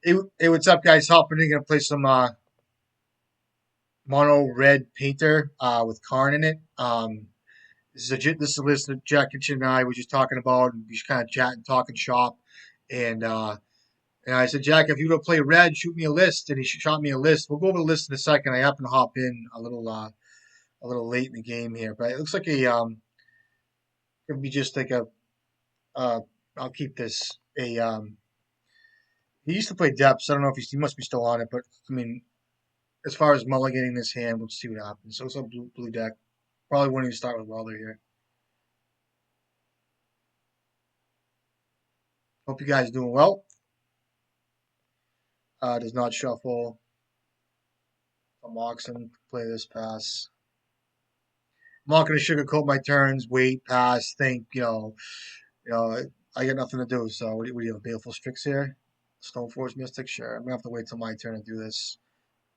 Hey, what's up, guys? Hopping in, gonna play some mono red painter with Karn in it. This is a list that Jack Kitchen and I were just talking about, and we just kind of chatting, talking shop, and uh, and I said, Jack, if you want to play red, shoot me a list, and he shot me a list. We'll go over the list in a second. I happen to hop in a little late in the game here, but it looks like gonna be just like a uh, I'll keep this a he used to play depths. I don't know if he must be still on it, but I mean, as far as mulliganing this hand, we'll see what happens. So it's a blue deck. Probably won't even start with Welder here. Hope you guys doing well. Does not shuffle. I'm Oxen. Play this pass. I'm not going to sugarcoat my turns. Wait, pass, think. I got nothing to do. So what do you have? Baleful Strix here. Stoneforge Mystic. Sure. I'm gonna have to wait till my turn to do this.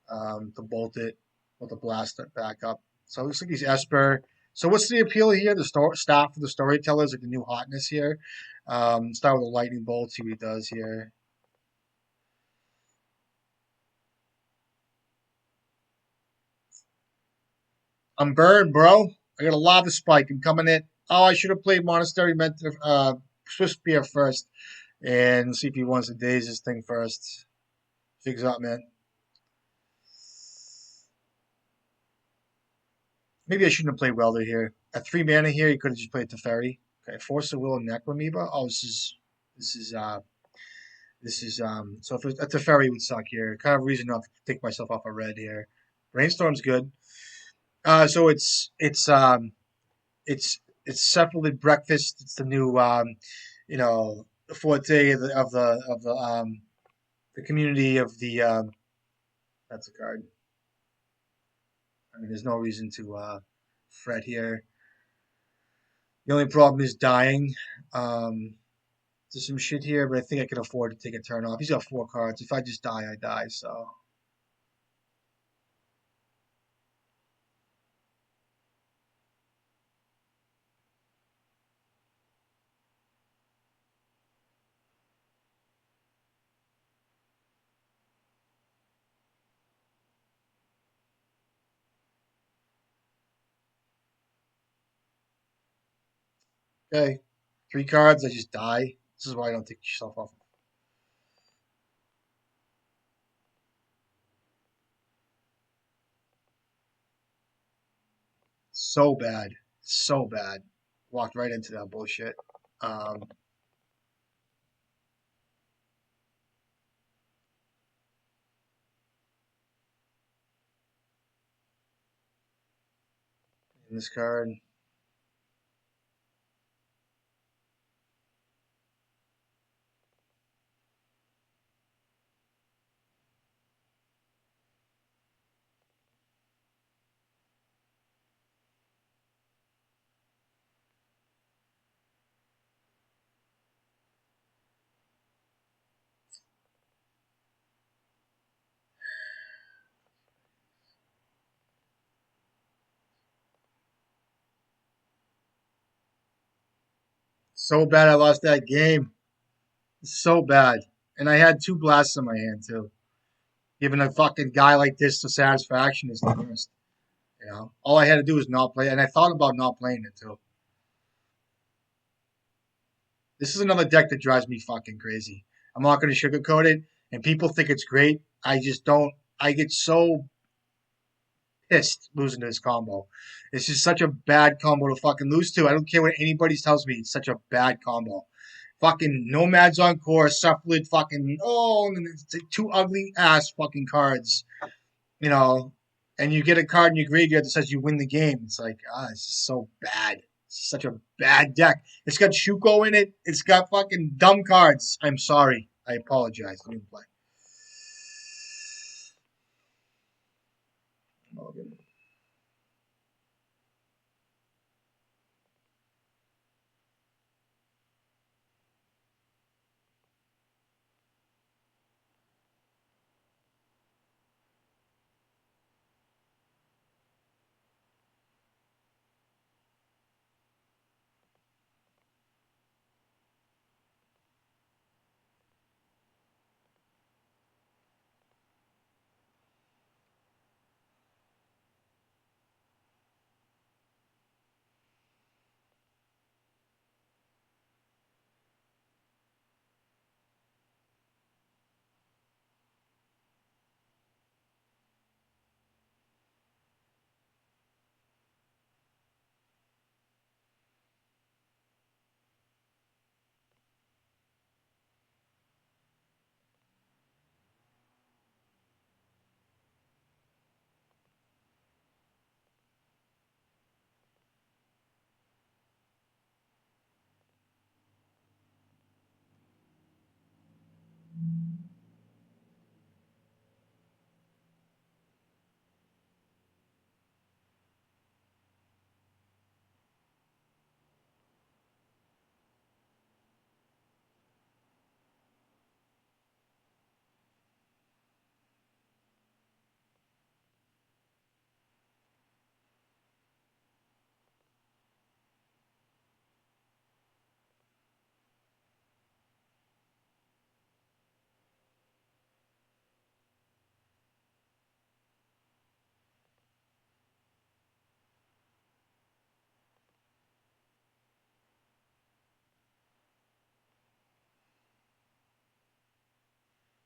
To bolt it or to blast it back up. So it looks like he's Esper. So what's the appeal here? The staff of the Storyteller is like the new hotness here. Start with a lightning bolt. See what he does here. I'm burned, bro. I got a lava spike. I'm coming in. Oh, I should have played Monastery Mentor, Swift Spear first. And see if he wants to daze this thing first. Figs up, man. Maybe I shouldn't have played Welder here. At 3 mana here, you could have just played Teferi. Okay, Force of Will and Necromoeba. Oh, this is so if a Teferi would suck here. Kind of reason not to take myself off a red here. Brainstorm's good. So it's Cephalid Breakfast. It's the new the forte of the community of the that's a card. I mean, there's no reason to fret here. The only problem is dying. There's some shit here, but I think I can afford to take a turn off. He's got 4 cards. If I just die, I die. So okay, 3 cards. I just die. This is why I don't take yourself off. So bad, so bad. Walked right into that bullshit. Um, in this card. So bad I lost that game. So bad. And I had 2 blasts in my hand too. Giving a fucking guy like this the satisfaction is the worst. All I had to do was not play, and I thought about not playing it too. This is another deck that drives me fucking crazy. I'm not going to sugarcoat it, and people think it's great. I just don't. I get so pissed losing to this combo. It's just such a bad combo to fucking lose to. I don't care what anybody tells me. It's such a bad combo. Fucking Nomads on course, Cephalid fucking, and it's like 2 ugly ass fucking cards, you know, and you get a card in your graveyard that says you win the game. It's like, it's just so bad. It's such a bad deck. It's got Shuko in it. It's got fucking dumb cards. I'm sorry. I apologize. Let me play.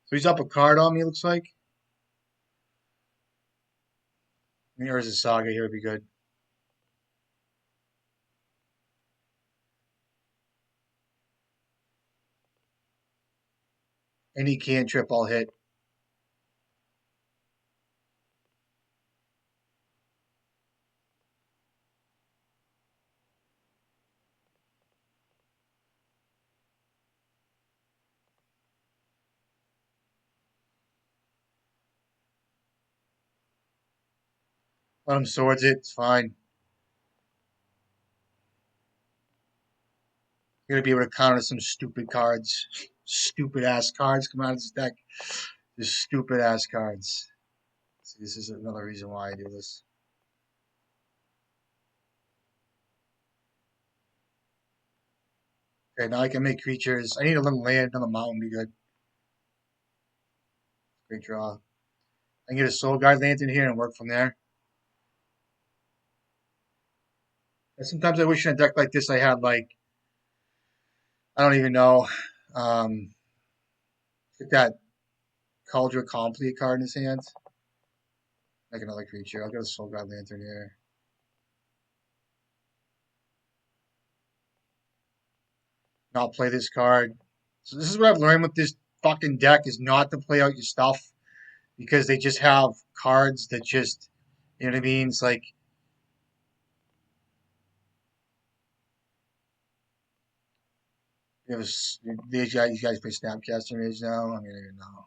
So he's up a card on me, looks like. Here's a Saga. Here would be good. Any cantrip, I'll hit. Let him swords it. It's fine. You're gonna be able to counter some stupid cards. Stupid ass cards come out of this deck. Just stupid ass cards. See, this is another reason why I do this. Okay, now I can make creatures. I need a little land on the mountain. Be good. Great draw. I can get a Soul Guard Lantern here and work from there. And sometimes I wish in a deck like this I had like I don't even know. Get that Cauldron Complete card in his hand. Like another creature. I'll get a Soul Guard Lantern here. Not play this card. So this is what I've learned with this fucking deck is not to play out your stuff because they just have cards that just you know what I mean? It's like it was these guys play Snapcaster Mage now. I mean I don't know.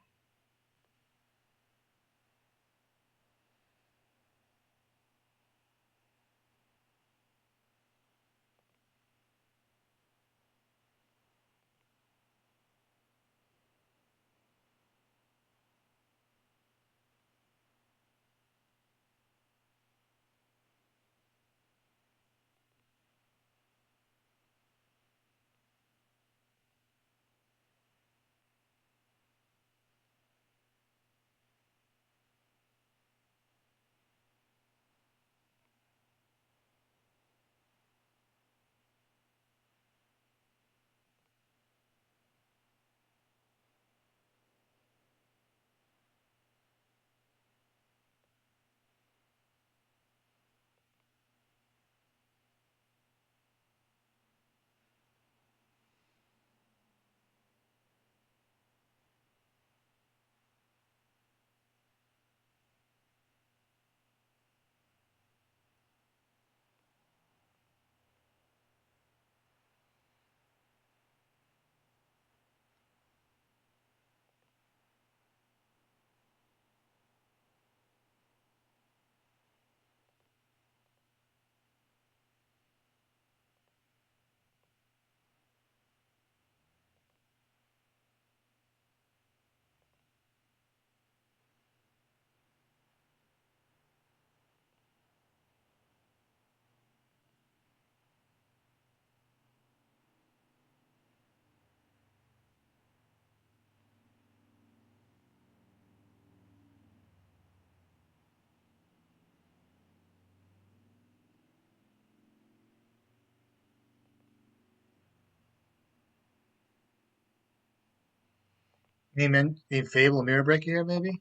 Name Fable Mirror Breaker here maybe?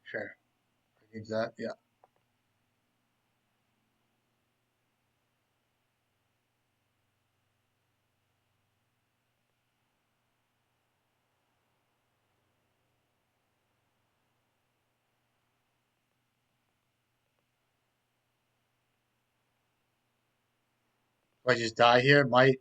Sure. Use that. Yeah. If I just die here, might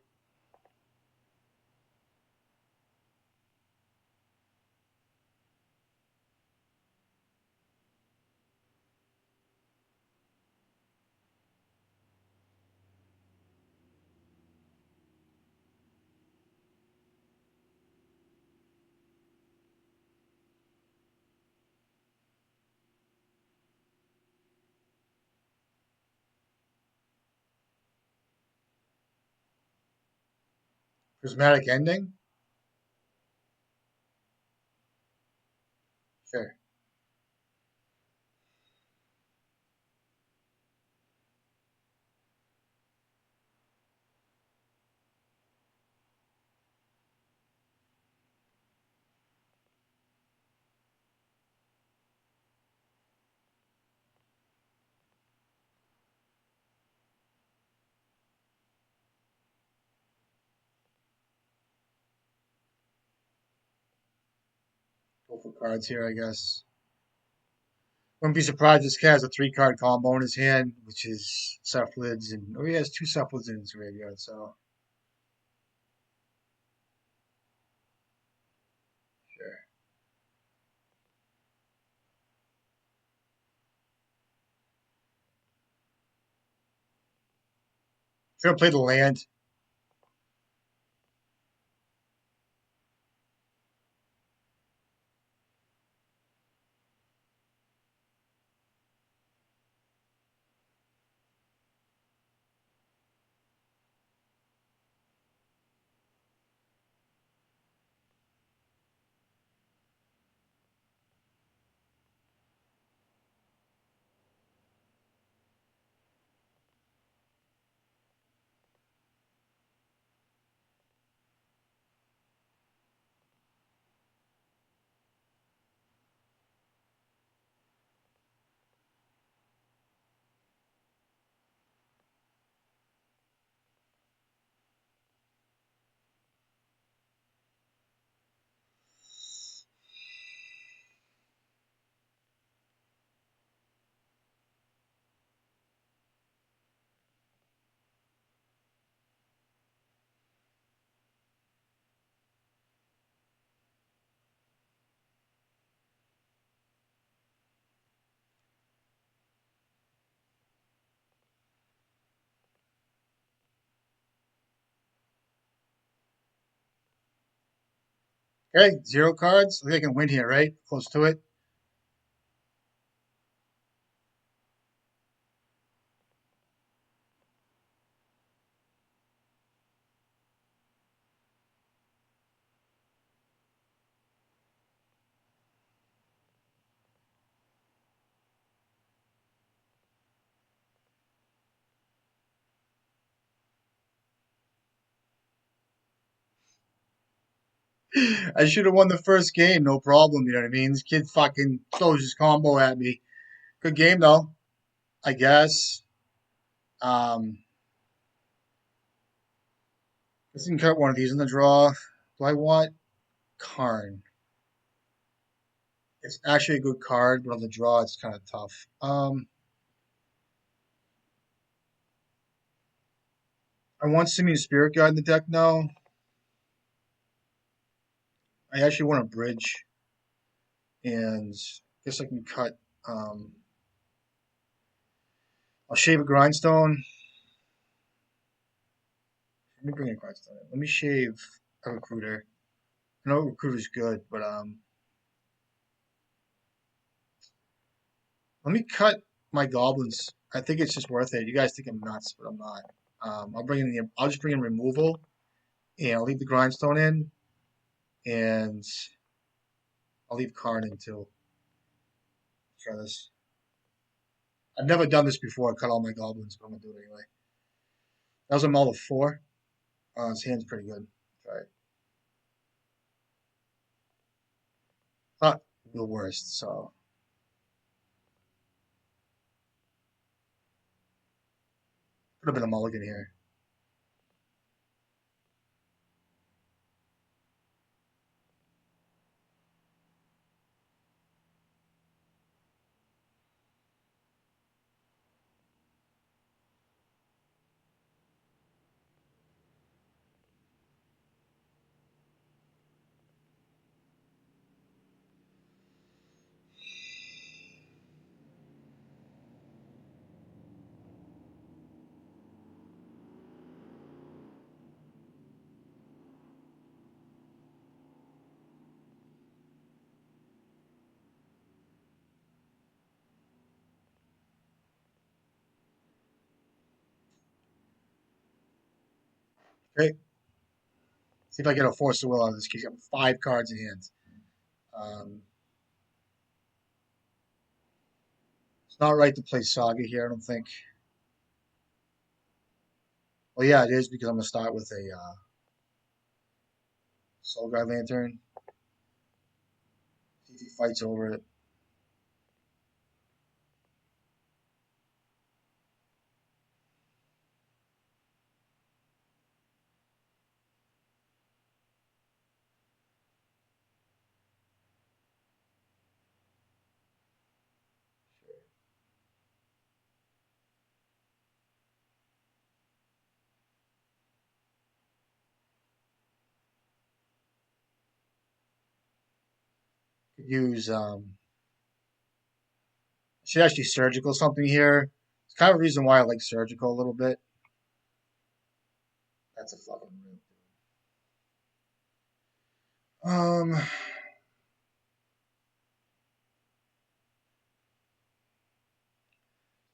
prismatic ending? Sure. Go for cards here, I guess. Wouldn't be surprised this cat has a 3-card combo in his hand, which is Cephalids, and he has 2 Cephalids in his graveyard, so sure. He's gonna play the land. Okay, 0 cards. I think I can win here, right? Close to it. I should have won the first game, no problem. You know what I mean? This kid fucking throws his combo at me. Good game though, I guess. Um, let's cut one of these in the draw. Do I want Karn? It's actually a good card, but on the draw, it's kind of tough. I want Simian Spirit Guide in the deck now. I actually want a bridge, and I guess I can cut. I'll shave a grindstone. Let me bring a grindstone in. Let me shave a recruiter. I know recruiter's good, but let me cut my goblins. I think it's just worth it. You guys think I'm nuts, but I'm not. I'll just bring in removal, and I'll leave the grindstone in, and I'll leave Karn in too. Try this. I've never done this before. I cut all my goblins, but I'm gonna do it anyway. That was a mull of 4. His hand's pretty good. Try it. Not the worst, so could have been a mulligan here. Okay. See if I get a force of will out of this case. Got 5 cards in hand. Um, it's not right to play Saga here, I don't think. Well, yeah, it is because I'm gonna start with a Soul Guide Lantern. See if he fights over it. use should actually surgical something here. It's kind of the reason why I like surgical a little bit. That's a fucking real.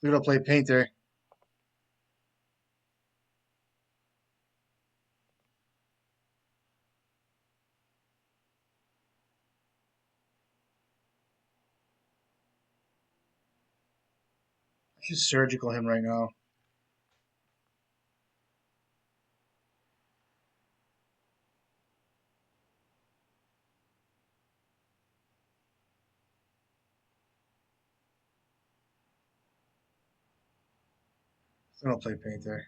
We're gonna play painter. I should surgical him right now. I'm gonna play painter.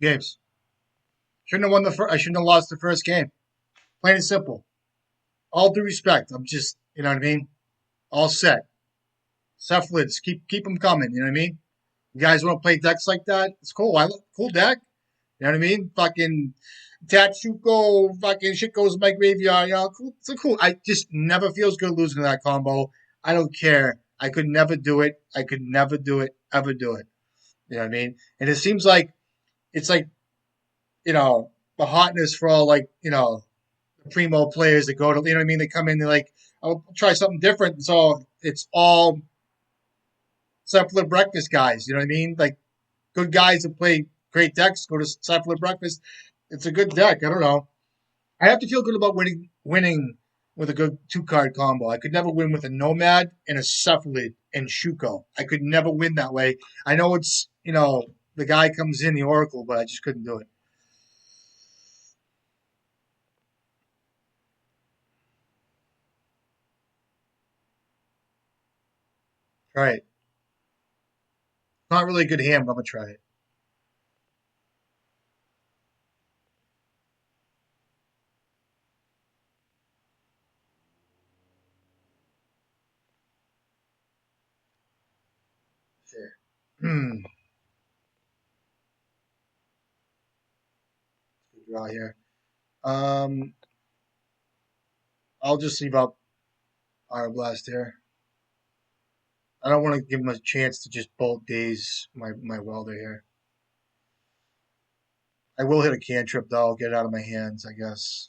Games. Shouldn't have won the first. I shouldn't have lost the first game. Plain and simple. All due respect. I'm just, you know what I mean. All set. Cephalids, keep them coming. You know what I mean. You guys want to play decks like that? It's cool. Cool deck. You know what I mean? Fucking Tatsuko, fucking shit goes in my graveyard. You know, cool. It's cool. I just never feels good losing to that combo. I don't care. I could never do it. I could never do it. Ever do it. You know what I mean? And it seems like it's like, you know, the hotness for all like, you know, the primo players that go to, you know what I mean? They come in, they're like, I'll try something different. So it's all Cephalid Breakfast guys. You know what I mean? Like good guys that play great decks go to Cephalid Breakfast. It's a good deck. I don't know. I have to feel good about winning with a good 2 card combo. I could never win with a Nomad and a Cephalid and Shuko. I could never win that way. I know it's, you know, the guy comes in, the Oracle, but I just couldn't do it. Try it. Not really a good hand, but I'm going to try it. Sure. Good draw here. Um, I'll just leave up Iron Blast here. I don't want to give him a chance to just bolt daze my welder here. I will hit a cantrip though, get it out of my hands, I guess.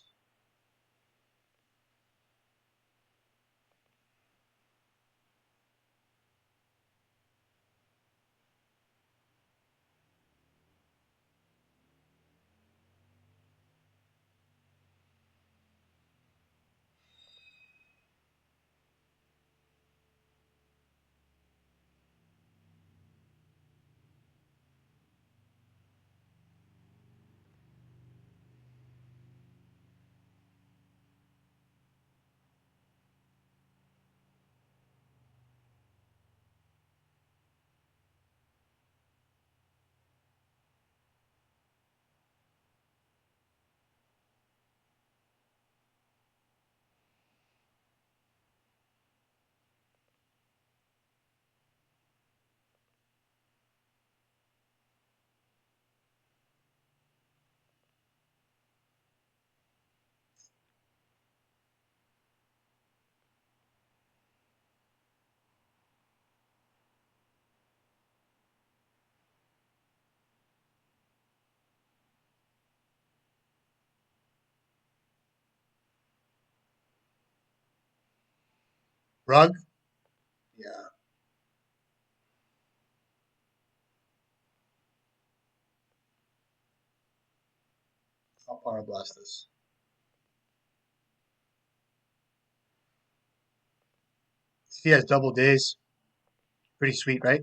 Rug? Yeah. I'll Power Blast this. He has double days. Pretty sweet, right?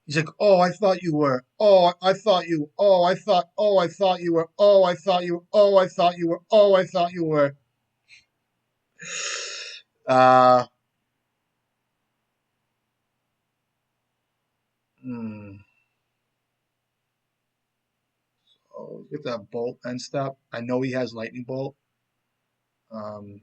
He's like, oh, I thought you were. Oh, I thought you. Oh, I thought. Oh, I thought you were. Oh, I thought you. Oh, I thought you were. Oh, I thought you were. Uh, hmm. Oh, get that bolt and stuff. I know he has lightning bolt. Um,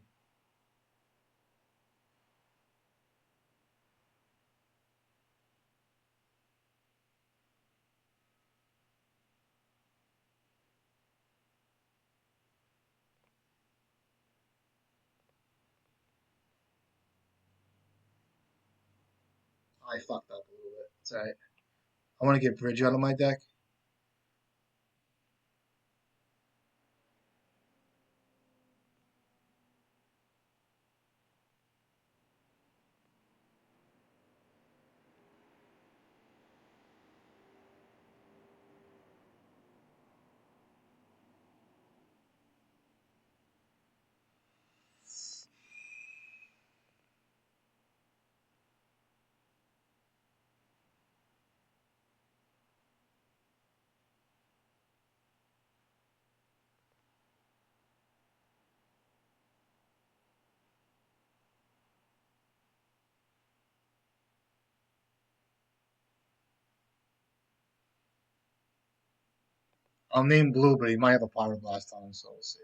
I fucked up a little bit. It's all right. I want to get Bridge out of my deck. I'll name Blue, but he might have a Power Blast on him, so we'll see.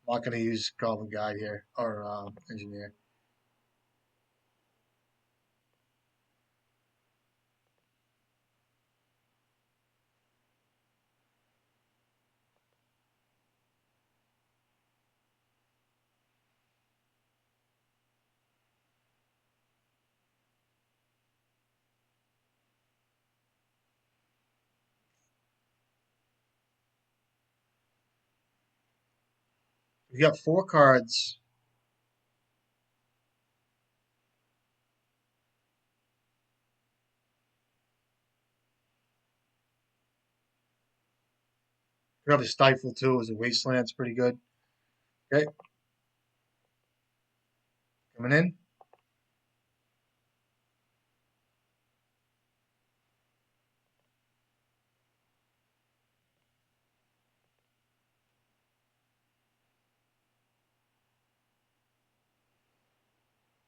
I'm not going to use Goblin Guide here, or Engineer. We got 4 cards. We got a Stifle too. As a Wasteland. It's pretty good. Okay, coming in.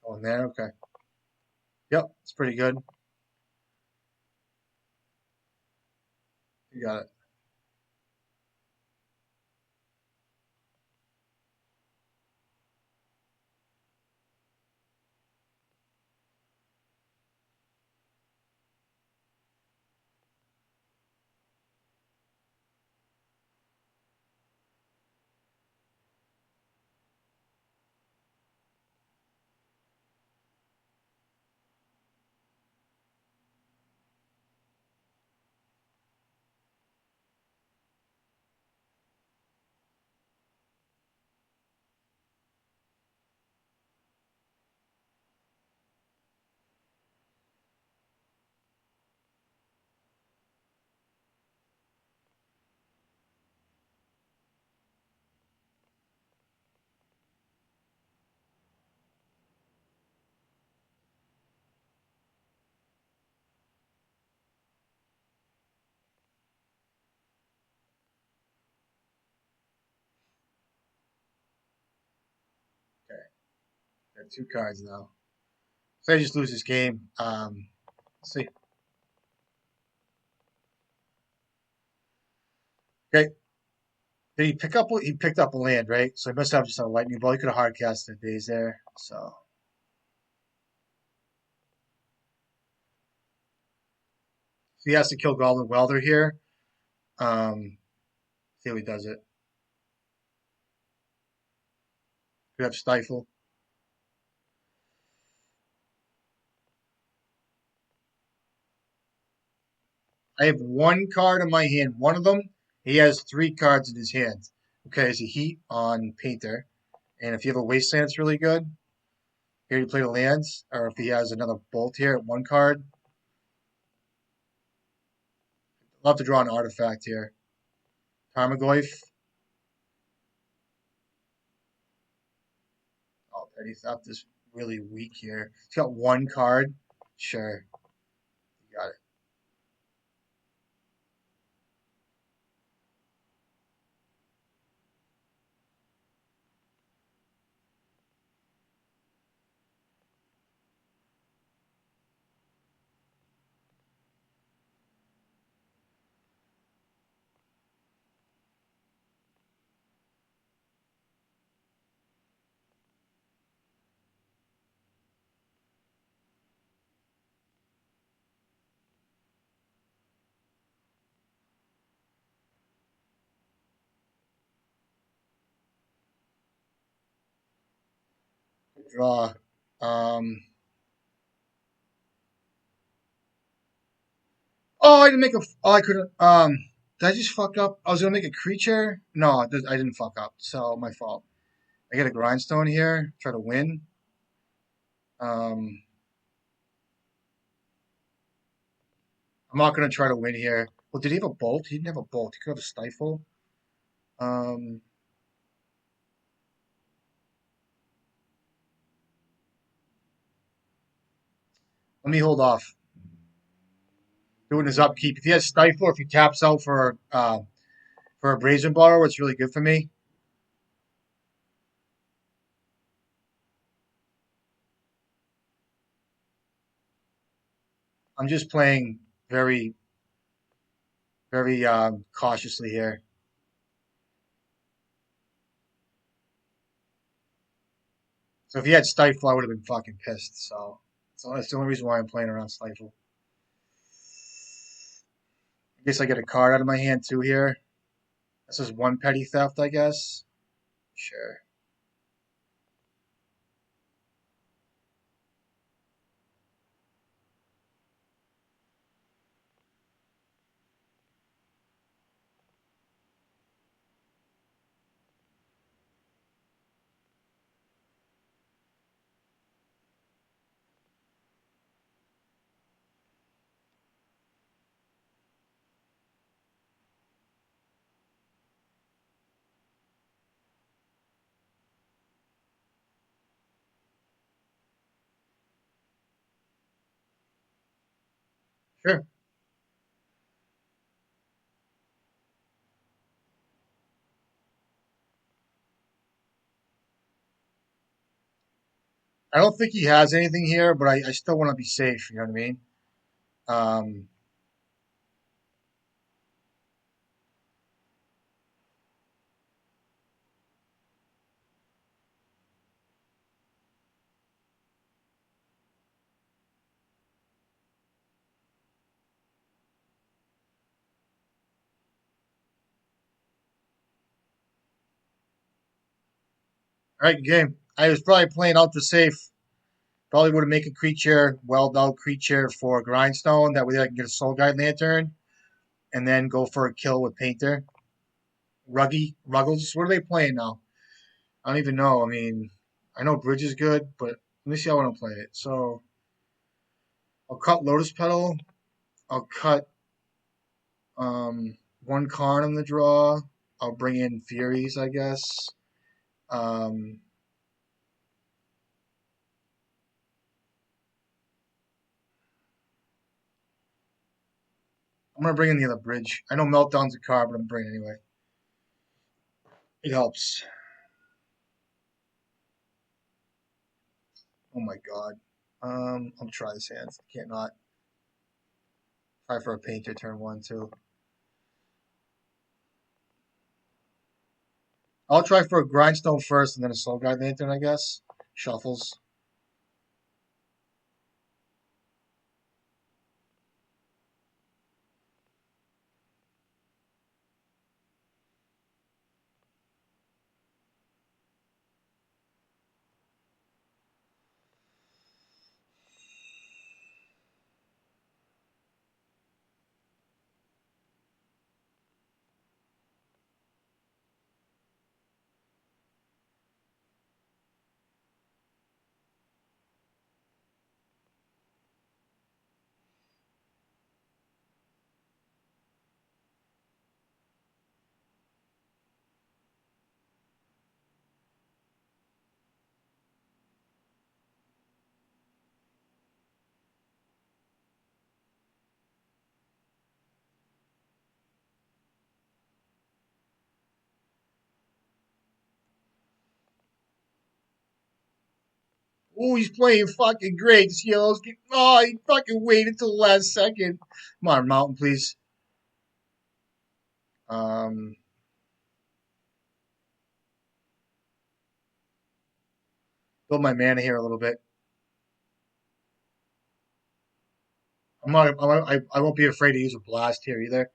Going there. Okay. Yep, it's pretty good. You got it. Okay, got 2 cards now. So I just lose this game. Let's see. Okay. Did he pick up? He picked up a land, right? So he must have just a lightning ball. He could have hard casted days there. So he has to kill Goblin Welder here. See how he does it. Could have Stifle. I have one card in my hand. One of them, he has three cards in his hand. Okay, is a heat on Painter. And if you have a Wasteland, it's really good. Here you play the lands. Or if he has another Bolt here at one card. I'll have to draw an artifact here. Tarmogoyf. Oh, Petty Theft is really weak here. He's got one card. Sure. You got it. Draw. Oh, I didn't make a. Oh, I couldn't. Did I just fuck up? I was gonna make a creature. No, I didn't fuck up. So my fault. I get a grindstone here. Try to win. Um, I'm not gonna try to win here. Well, did he have a bolt? He didn't have a bolt. He could have a stifle. Um, Let me hold off. Doing his upkeep. If he has stifle, if he taps out for a brazen borrower, it's really good for me. I'm just playing very, very cautiously here. So if he had stifle, I would have been fucking pissed. So that's the only reason why I'm playing around stifle. I guess I get a card out of my hand too here. This is one petty theft, I guess. Sure. Sure. I don't think he has anything here, but I still want to be safe. You know what I mean? Um, all right, game. I was probably playing ultra safe. Probably would have make a creature, welled out creature for grindstone. That way I can get a soul guide lantern and then go for a kill with painter. Ruggles. What are they playing now? I don't even know. I mean, I know Bridge is good, but let me see how I want to play it. So I'll cut Lotus Petal. I'll cut one Karn in the draw. I'll bring in Furies, I guess. Um, I'm gonna bring in the other Bridge. I know Meltdown's a card, but I'm bringing it anyway. It helps. Oh my god. I'll try this hand. Can't not. Try for a painter turn one too. I'll try for a grindstone first and then a soul guide lantern, I guess. Shuffles. Oh, he's playing fucking great. This yellow's oh, he fucking waited till the last second. Come on, Mountain, please. Um, build my mana here a little bit. I won't be afraid to use a blast here either.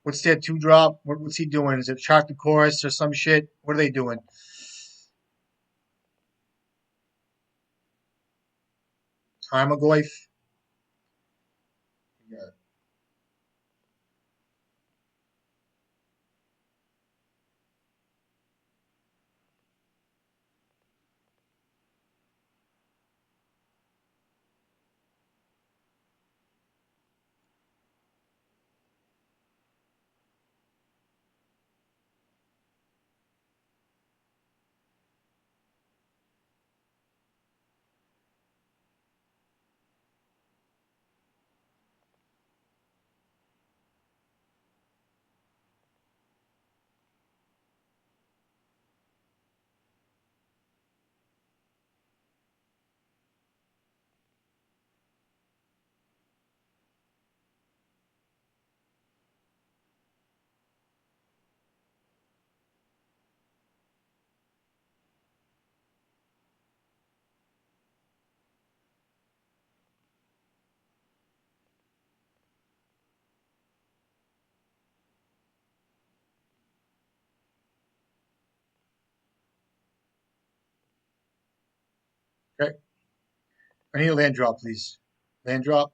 What's their 2-drop? What's he doing? Is it Shark the Chorus or some shit? What are they doing? Tarmogoyf? Yeah. Okay. I need a land drop, please. Land drop.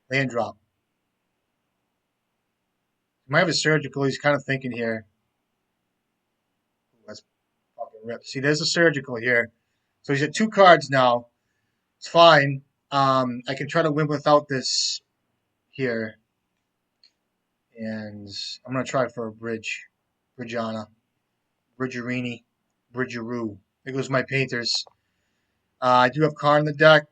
Land drop. He might have a surgical. He's kind of thinking here. That's fucking rip. See, there's a surgical here. So he's at 2 cards now. It's fine. I can try to win without this here. And I'm going to try for a bridge. Bridgeana. Bridgerini. Bridgeroo. There goes my painters. I do have Karn in the deck.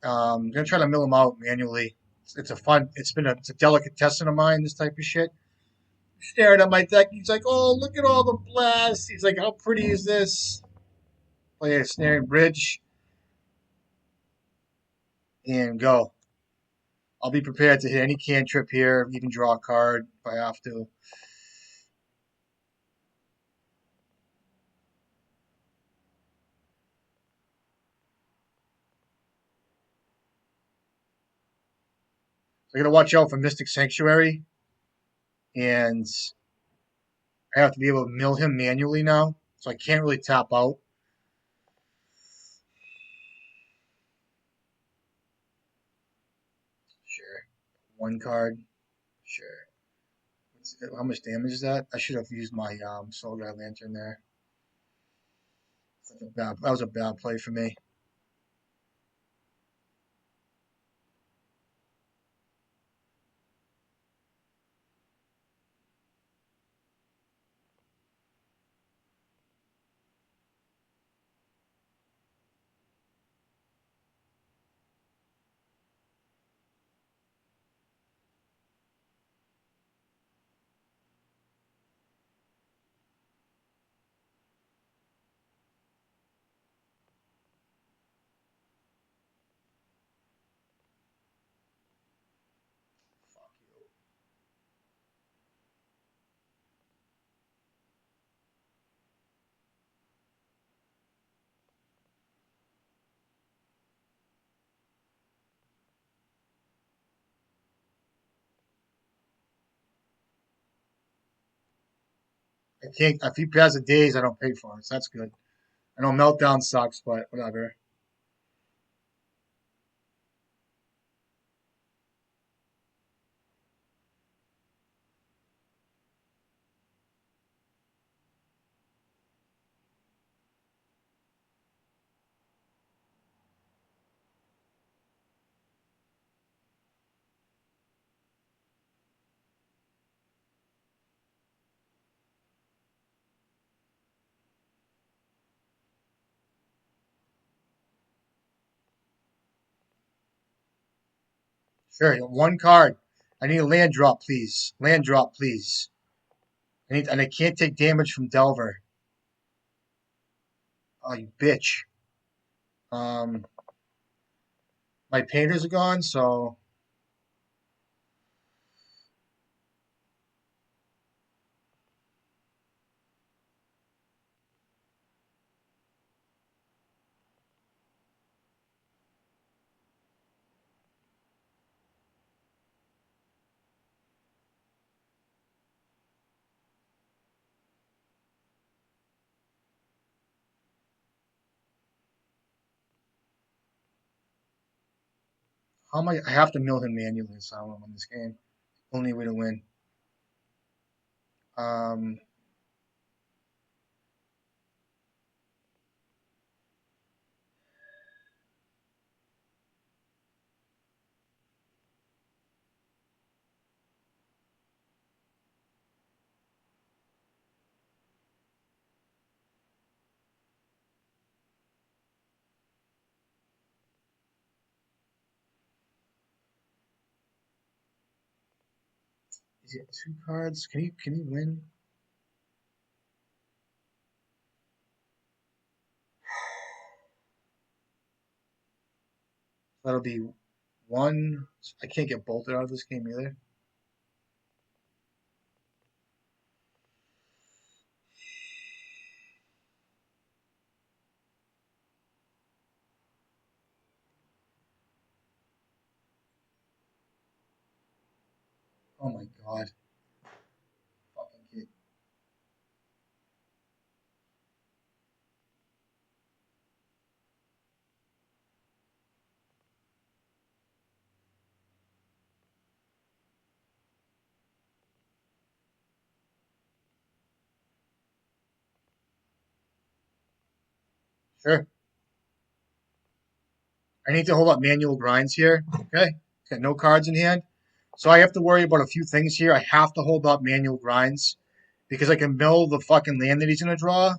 I'm going to try to mill him out manually. It's a delicatessen of mine, this type of shit. Staring at my deck, he's like, oh, look at all the blasts. He's like, how pretty is this? Play a snaring bridge and go. I'll be prepared to hit any cantrip here, even draw a card if I have to. So I gotta watch out for Mystic Sanctuary, and I have to be able to mill him manually now, so I can't really tap out. Sure. 1 card. Sure. How much damage is that? I should have used my Soul Guide Lantern there. That was a bad play for me. I can't. If he passes days, I don't pay for it. So that's good. I know Meltdown sucks, but whatever. Sure. 1 card. I need a land drop, please. Land drop, please. And I can't take damage from Delver. Oh, you bitch. Um, my painters are gone, so how am I have to mill him manually, so I want to win this game. Only way to win. Um, is it 2 cards? Can you win? That'll be one. I can't get bolted out of this game either. Oh my god. Fucking kid. Sure. I need to hold up manual grinds here. Okay. Got no cards in hand. So I have to worry about a few things here. I have to hold up manual grinds because I can mill the fucking land that he's gonna draw.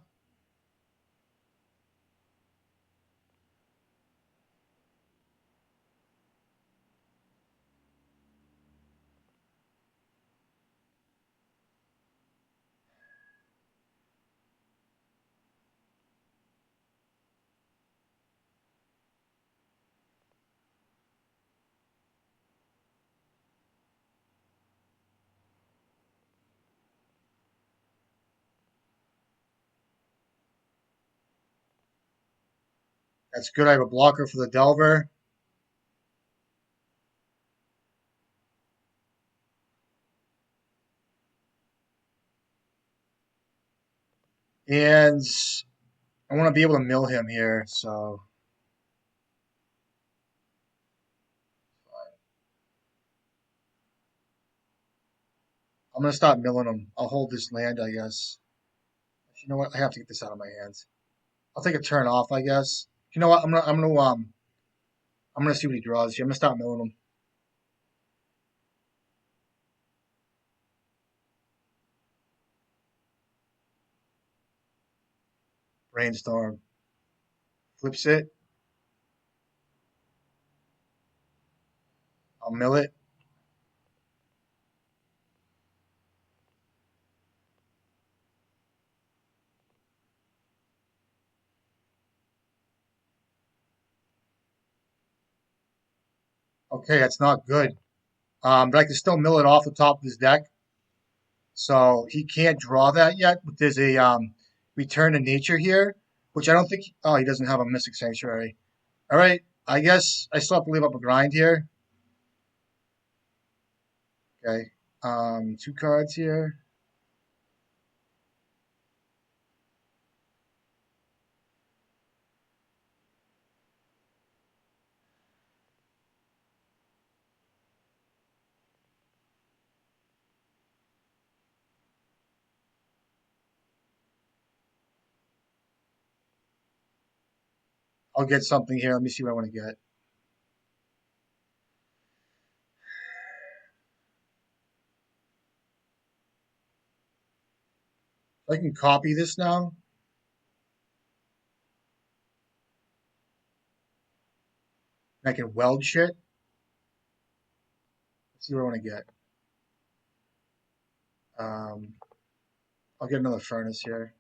That's good. I have a blocker for the Delver. And I want to be able to mill him here, so I'm gonna stop milling him. I'll hold this land, I guess. You know what? I have to get this out of my hands. I'll take a turn off, I guess. You know what? I'm gonna see what he draws here. I'm gonna stop milling him. Brainstorm. Flips it. I'll mill it. Okay, that's not good. But I can still mill it off the top of his deck. So he can't draw that yet. But there's a return to nature here, which I don't think. Oh, he doesn't have a Mystic Sanctuary. All right, I guess I still have to leave up a grind here. Okay, 2 cards here. I'll get something here. Let me see what I want to get. I can copy this now. And I can weld shit. Let's see what I want to get. Um, I'll get another furnace here.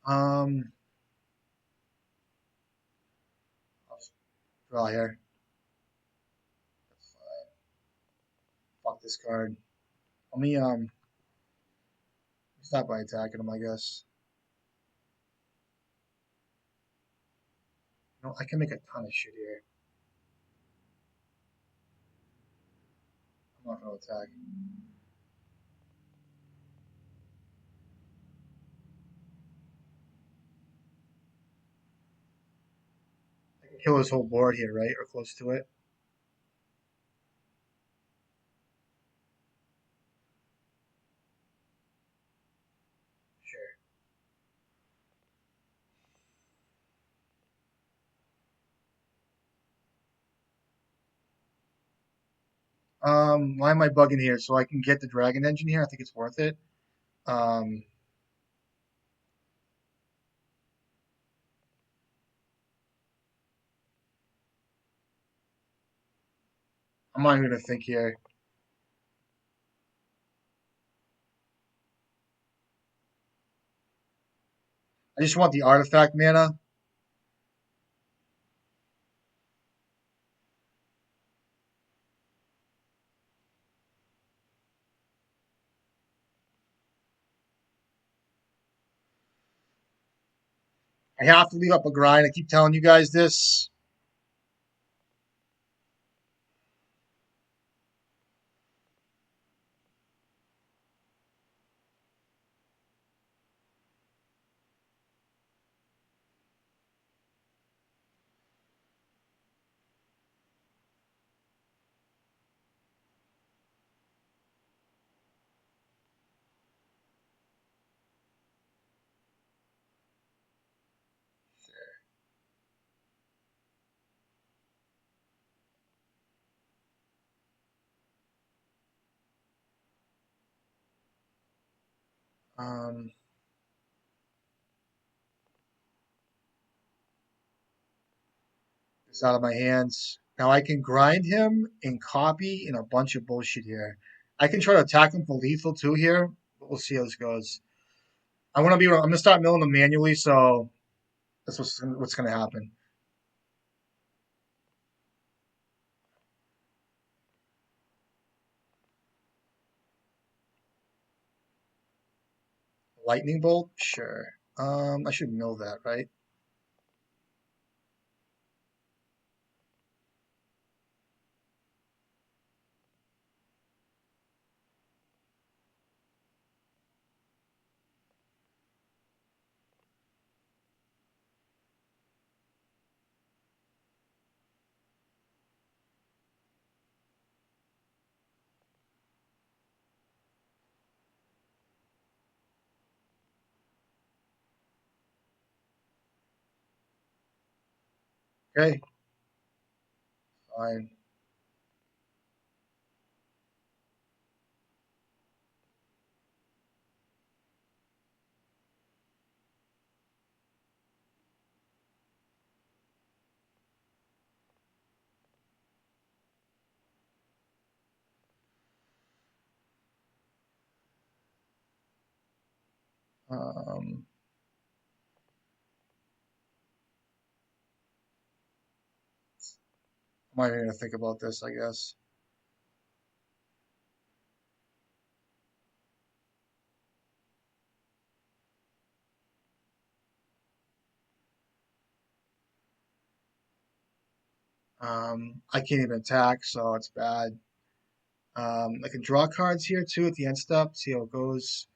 Um, I'll just draw here. Fuck this card. Let me stop by attacking him, I guess. No, I can make a ton of shit here. I'm not gonna attack. I can kill his whole board here, right? Or close to it. Sure. Why am I bugging here? So I can get the Dragon Engine here. I think it's worth it. Um, I'm not even gonna think here. I just want the artifact mana. I have to leave up a grind. I keep telling you guys this. Um, it's out of my hands. Now I can grind him and copy and a bunch of bullshit here. I can try to attack him for lethal too here, but we'll see how this goes. I want to be. I'm gonna start milling them manually, so that's what's gonna happen. Lightning bolt, sure. I should mill that, right? Okay, fine. Um, I'm not even gonna think about this, I guess. I can't even attack, so it's bad. I can draw cards here too at the end step. See how it goes.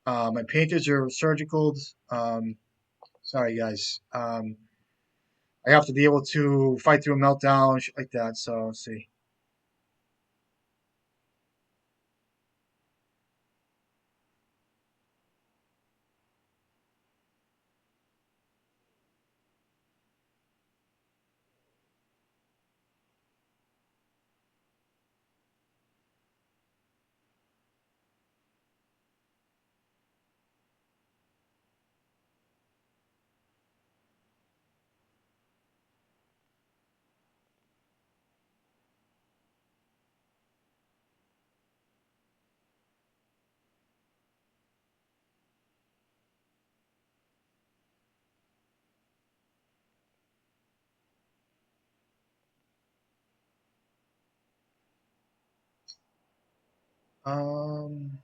My painters are surgical. Sorry guys. I have to be able to fight through a meltdown, shit like that. So let's see. Um,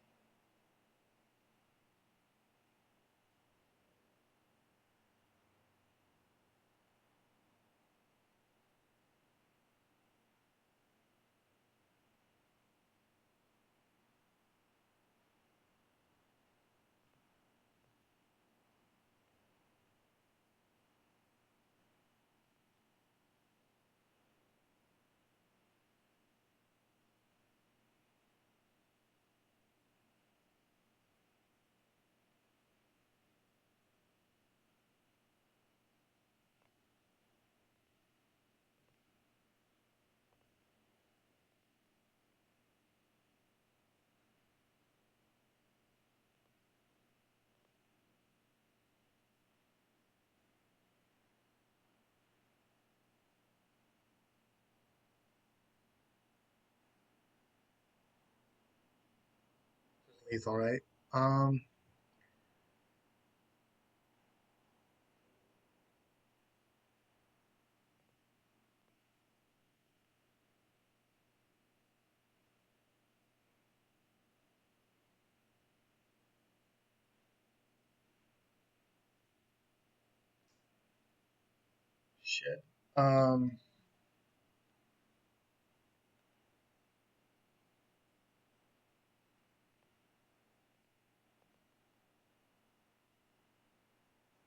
lethal, right? Um, shit. Um,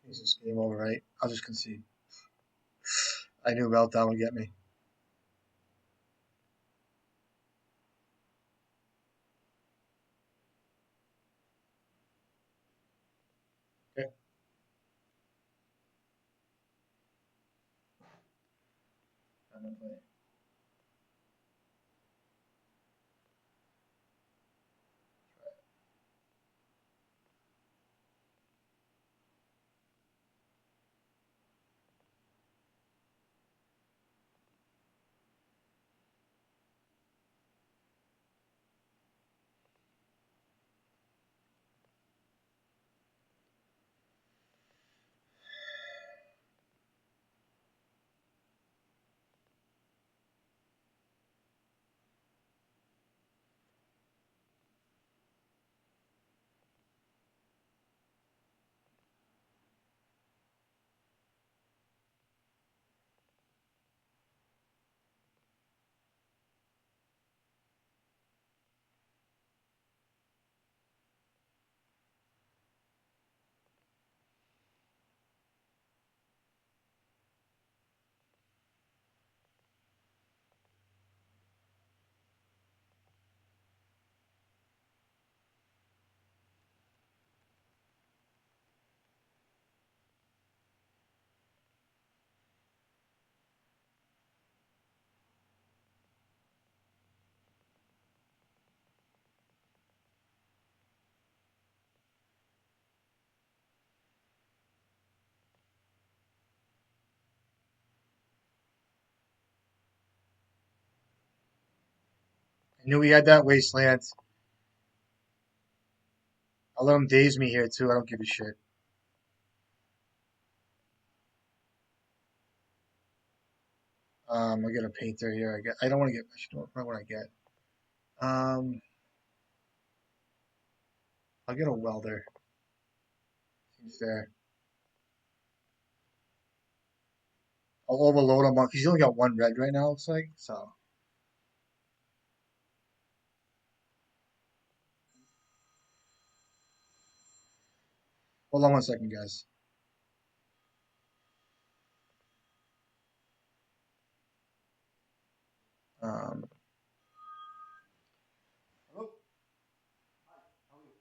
this is game over, right? I'll just concede. I knew Meltdown would get me. Okay. I'm gonna play. I knew he had that wasteland. I'll let him daze me here too. I don't give a shit. I get a painter here. I get. I don't want to get. I should know what I get. Um, I'll get a welder. Seems fair. I'll overload him on. He's only got one red right now. Looks like so. Hold on one second, guys. Um, hello? How are you?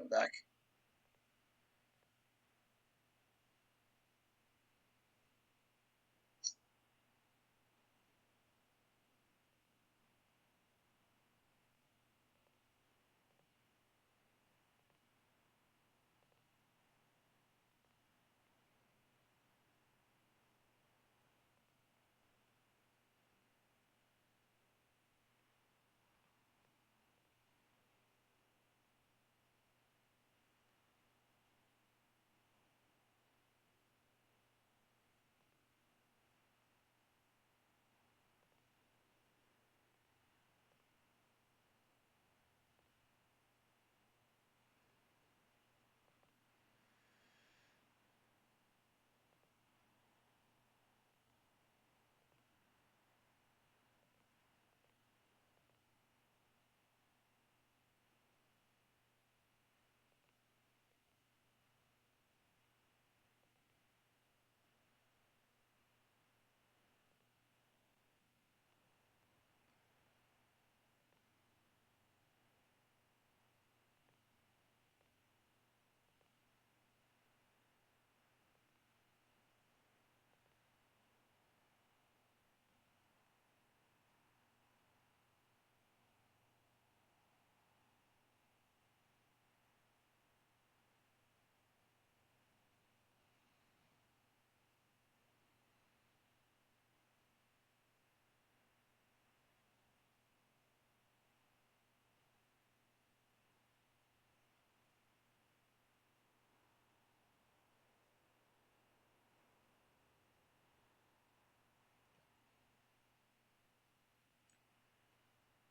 I'm back.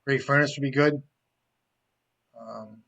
Great Furnace would be good. Um,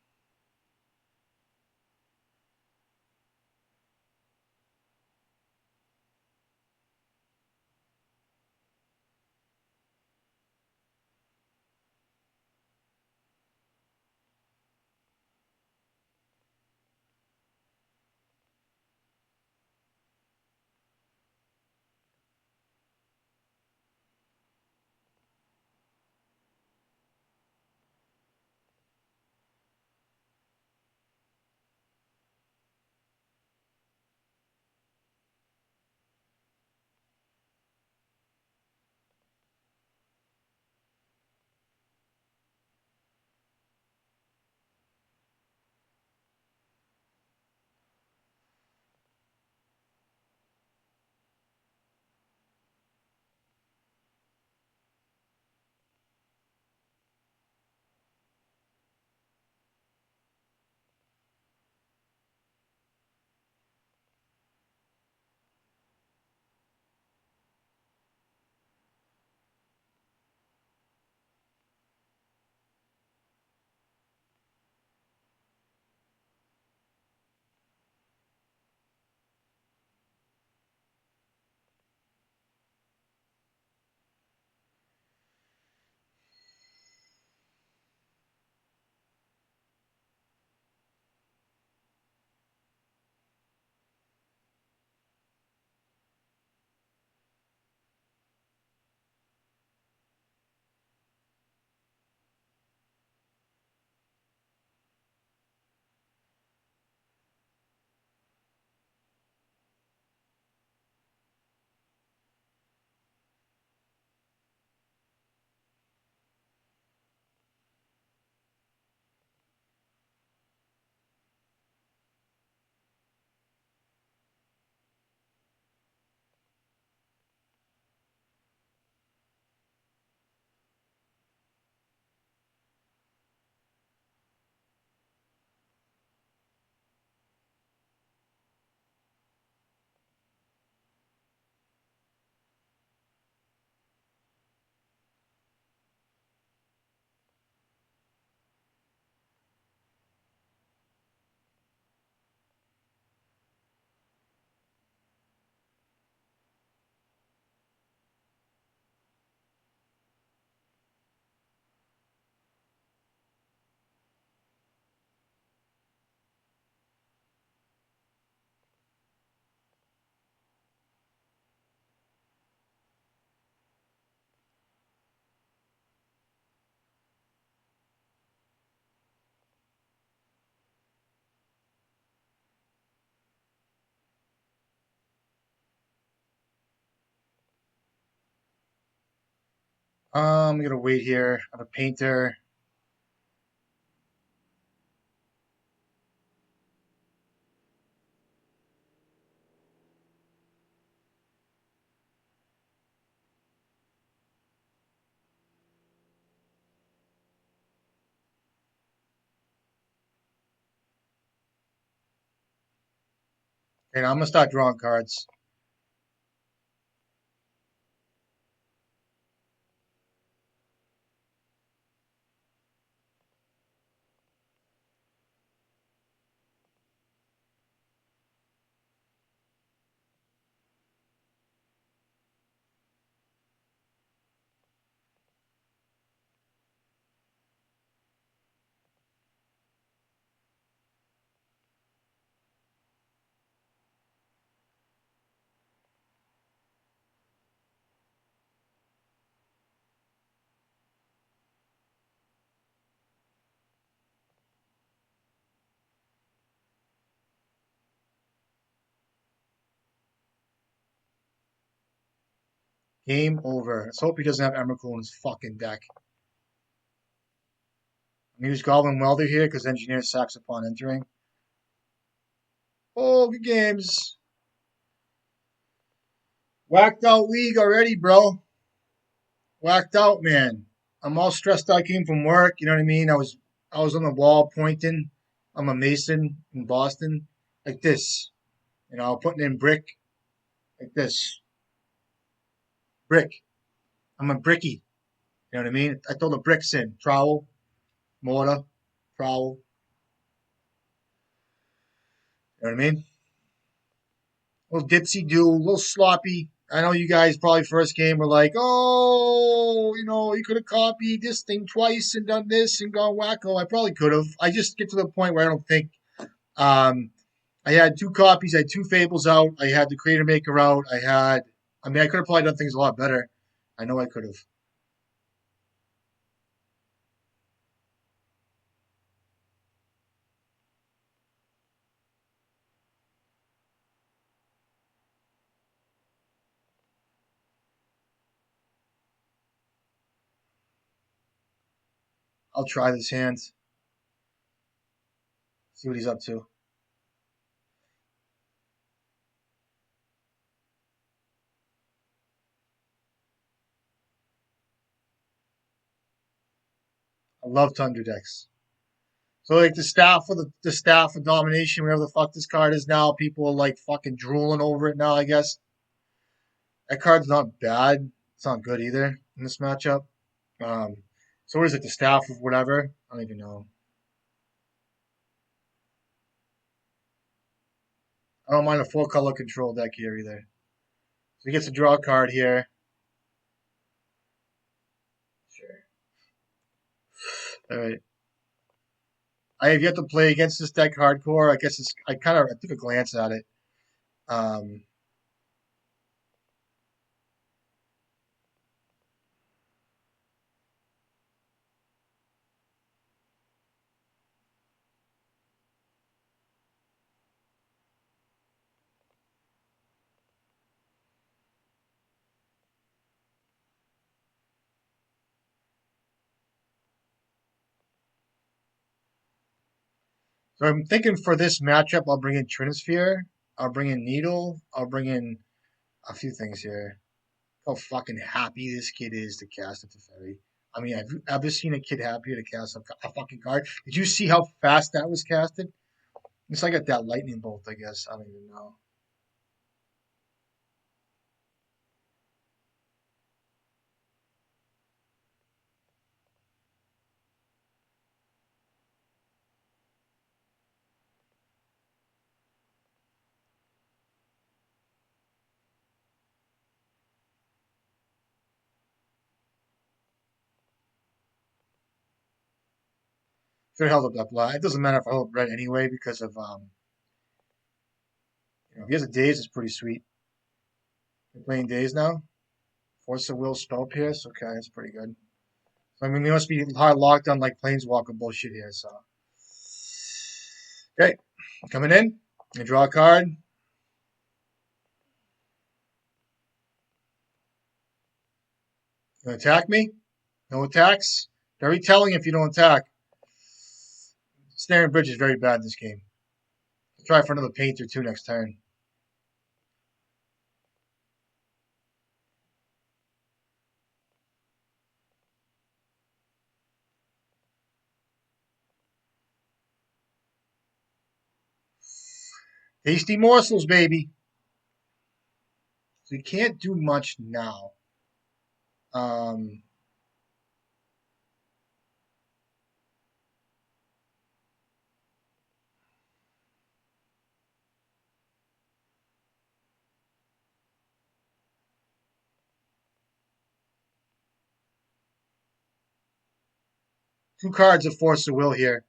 I'm gonna wait here. I have a painter. And I'm gonna start drawing cards. Game over. Let's hope he doesn't have Emrakul in his fucking deck. I'm gonna use Goblin Welder here because Engineer sacks upon entering. Oh, good games. Whacked out league already, bro. Whacked out, man. I'm all stressed out. I came from work. You know what I mean? I was on the wall pointing. I'm a mason in Boston, like this. You know, putting in brick like this. Brick. I'm a bricky. You know what I mean? I throw the bricks in. Trowel, mortar, trowel. You know what I mean? A little dipsy do, a little sloppy. I know you guys probably first game were like, oh, you know, you could have copied this thing twice and done this and gone wacko. I probably could have. I just get to the point where I don't think. Um, I had two copies. I had two Fables out. I had the Creator Maker out. I mean, I could have probably done things a lot better. I know I could have. I'll try this hand. See what he's up to. I love Thunder decks. So like the staff of domination, whatever the fuck this card is now, people are like fucking drooling over it now. I guess that card's not bad. It's not good either in this matchup. Um, so what is it? The staff of whatever? I don't even know. I don't mind a full color control deck here either. So he gets to draw a card here. Sure. All right. I have yet to play against this deck hardcore. I took a glance at it. Um, so I'm thinking for this matchup, I'll bring in Trinisphere. I'll bring in Needle. I'll bring in a few things here. How fucking happy this kid is to cast a Teferi. I mean, have you ever seen a kid happier to cast a fucking card? Did you see how fast that was casted? It's like that lightning bolt, I guess. I don't even know. Should have held up that black. It doesn't matter if I hold red anyway because of if he has a daze, it's pretty sweet. You're playing daze now. Force of Will, Spell Pierce. Okay, that's pretty good. So, I mean, we must be hard locked on like Planeswalker bullshit here. So, okay, coming in. You draw a card. You attack me. No attacks. Very telling if you don't attack. Snaring Bridge is very bad in this game. Try for another painter too next turn. Tasty morsels, baby. So you can't do much now. 2 cards of Force of Will here.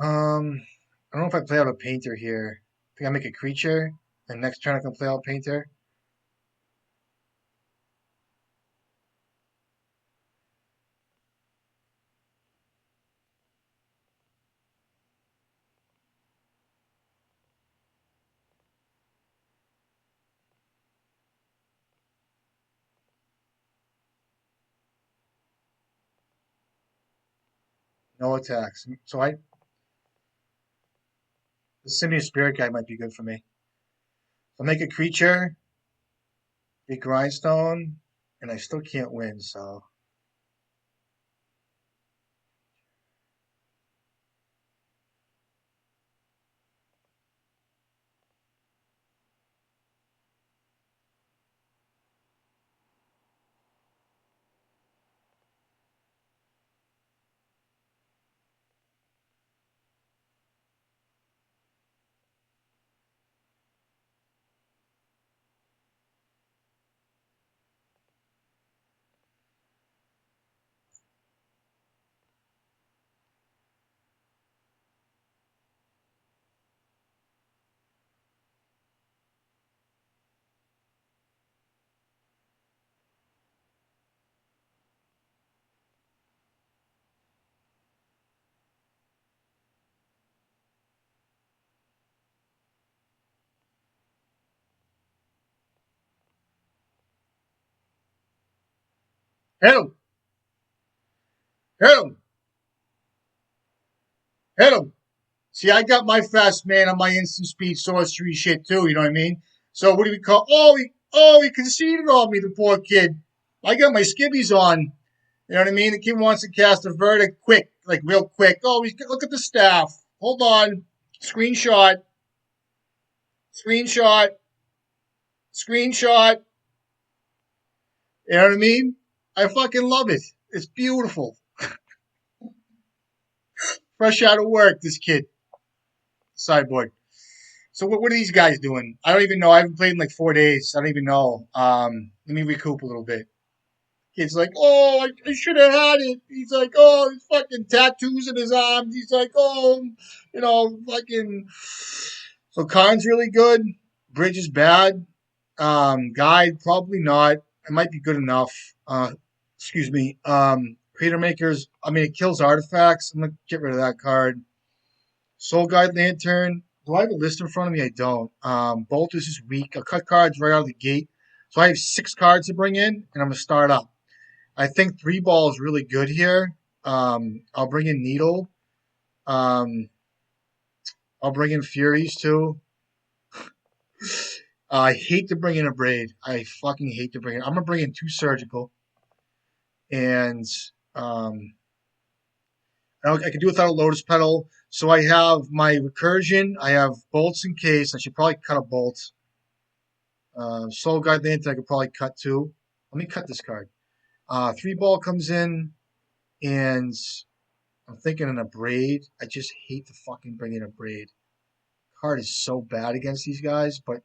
I don't know if I play out a painter here. I think I make a creature, and next turn I can play out painter. No attacks. So the Simian Spirit guy might be good for me. I'll make a creature, big grindstone, and I still can't win, so. Hit him! Hit him! Hit him! See, I got my fast man on my instant speed sorcery shit too, you know what I mean? So what do we call? He conceded on me, the poor kid. I got my skibbies on. You know what I mean? The kid wants to cast a verdict quick, like real quick. Oh, look at the staff. Hold on. Screenshot. Screenshot. Screenshot. You know what I mean? I fucking love it. It's beautiful. Fresh out of work, this kid. Sideboard. So what are these guys doing? I don't even know. I haven't played in like 4 days. I don't even know. Let me recoup a little bit. Kid's like, oh, I should have had it. He's like, oh, his fucking tattoos in his arms. He's like, oh, fucking. So Karn's really good. Bridge is bad. Guide probably not. It might be good enough. Excuse me. Creator Makers. I mean, it kills artifacts. I'm gonna get rid of that card. Soul Guide Lantern. Do I have a list in front of me? I don't. Bolt is just weak. I'll cut cards right out of the gate. So I have 6 cards to bring in, and I'm gonna start up. I think 3 ball is really good here. I'll bring in Needle. I'll bring in Furies too. I hate to bring in a Braid. I fucking hate to bring in. I'm gonna bring in 2 Surgical, and I can do without a Lotus Petal. So I have my recursion. I have bolts in case. I should probably cut a bolt. Soul Guard Lantern I could probably cut too. Let me cut this card. 3 ball comes in, and I'm thinking an Abrade. I just hate to fucking bring in Abrade. Card is so bad against these guys, but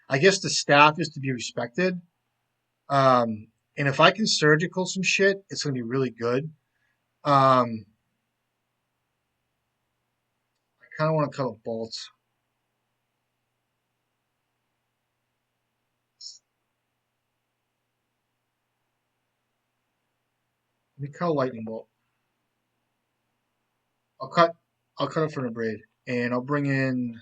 I guess the staff is to be respected. And if I can surgical some shit, it's gonna be really good. I kind of want to cut a bolt. Let me cut a lightning bolt. I'll cut. I'll cut it for an Abrade, and I'll bring in.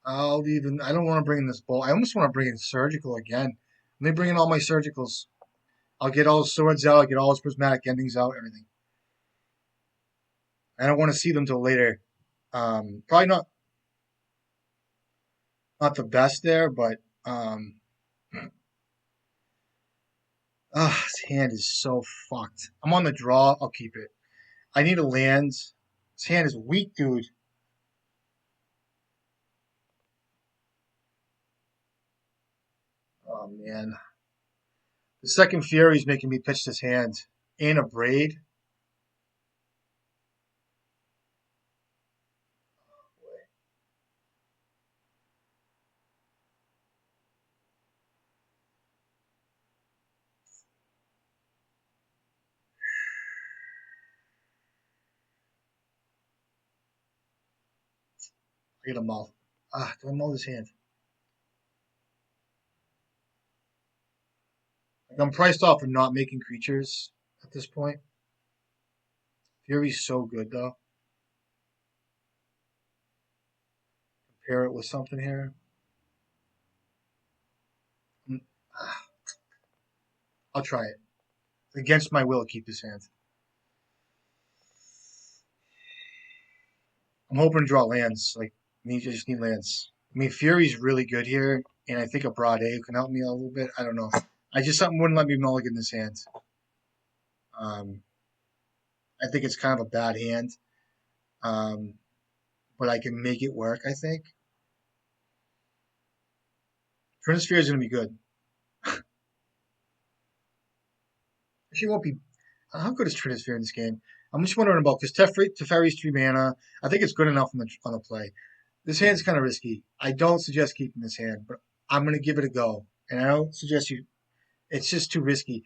I'll even. I don't want to bring in this bolt. I almost want to bring in surgical again. Let me bring in all my surgicals. I'll get all the swords out. I'll get all his prismatic endings out. Everything. I don't want to see them till later. Probably not the best there, but his hand is so fucked. I'm on the draw. I'll keep it. I need a land. His hand is weak, dude. Oh man. The second Fury is making me pitch this hand in a braid. I get a mull. Do I mull this hand? Like I'm priced off of not making creatures at this point. Fury's so good though. Pair it with something here. Mm, I'll try it. Against my will, keep this hand. I'm hoping to draw lands. Like, I just need lands. I mean, Fury's really good here, and I think a Broad A can help me a little bit. I don't know. I just something wouldn't let me mulligan this hand. Um, I think it's kind of a bad hand, um, but I can make it work. I think Trinisphere is going to be good. She won't be. How good is Trinisphere in this game? I'm just wondering about because Teferi's 3 mana. I think it's good enough on the play. This hand's kind of risky. I don't suggest keeping this hand, but I'm going to give it a go. And I don't suggest you. It's just too risky.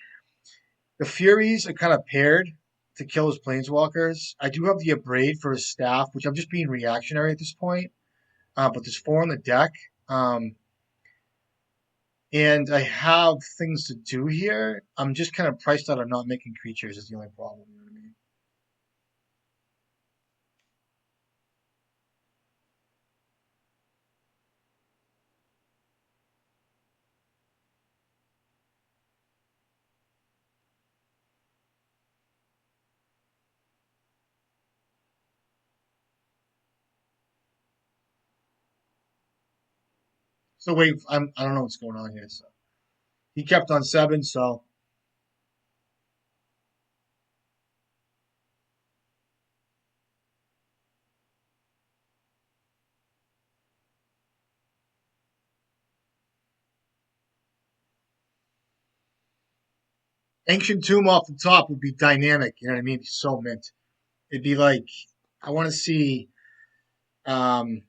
The Furies are kind of paired to kill his planeswalkers. I do have the Abrade for his staff, which I'm just being reactionary at this point. But there's 4 on the deck. And I have things to do here. I'm just kind of priced out of not making creatures is the only problem. You know what I mean? So wait, I don't know what's going on here. So he kept on 7, so Ancient Tomb off the top would be dynamic. You know what I mean? It's so mint. It'd be like I want to see um,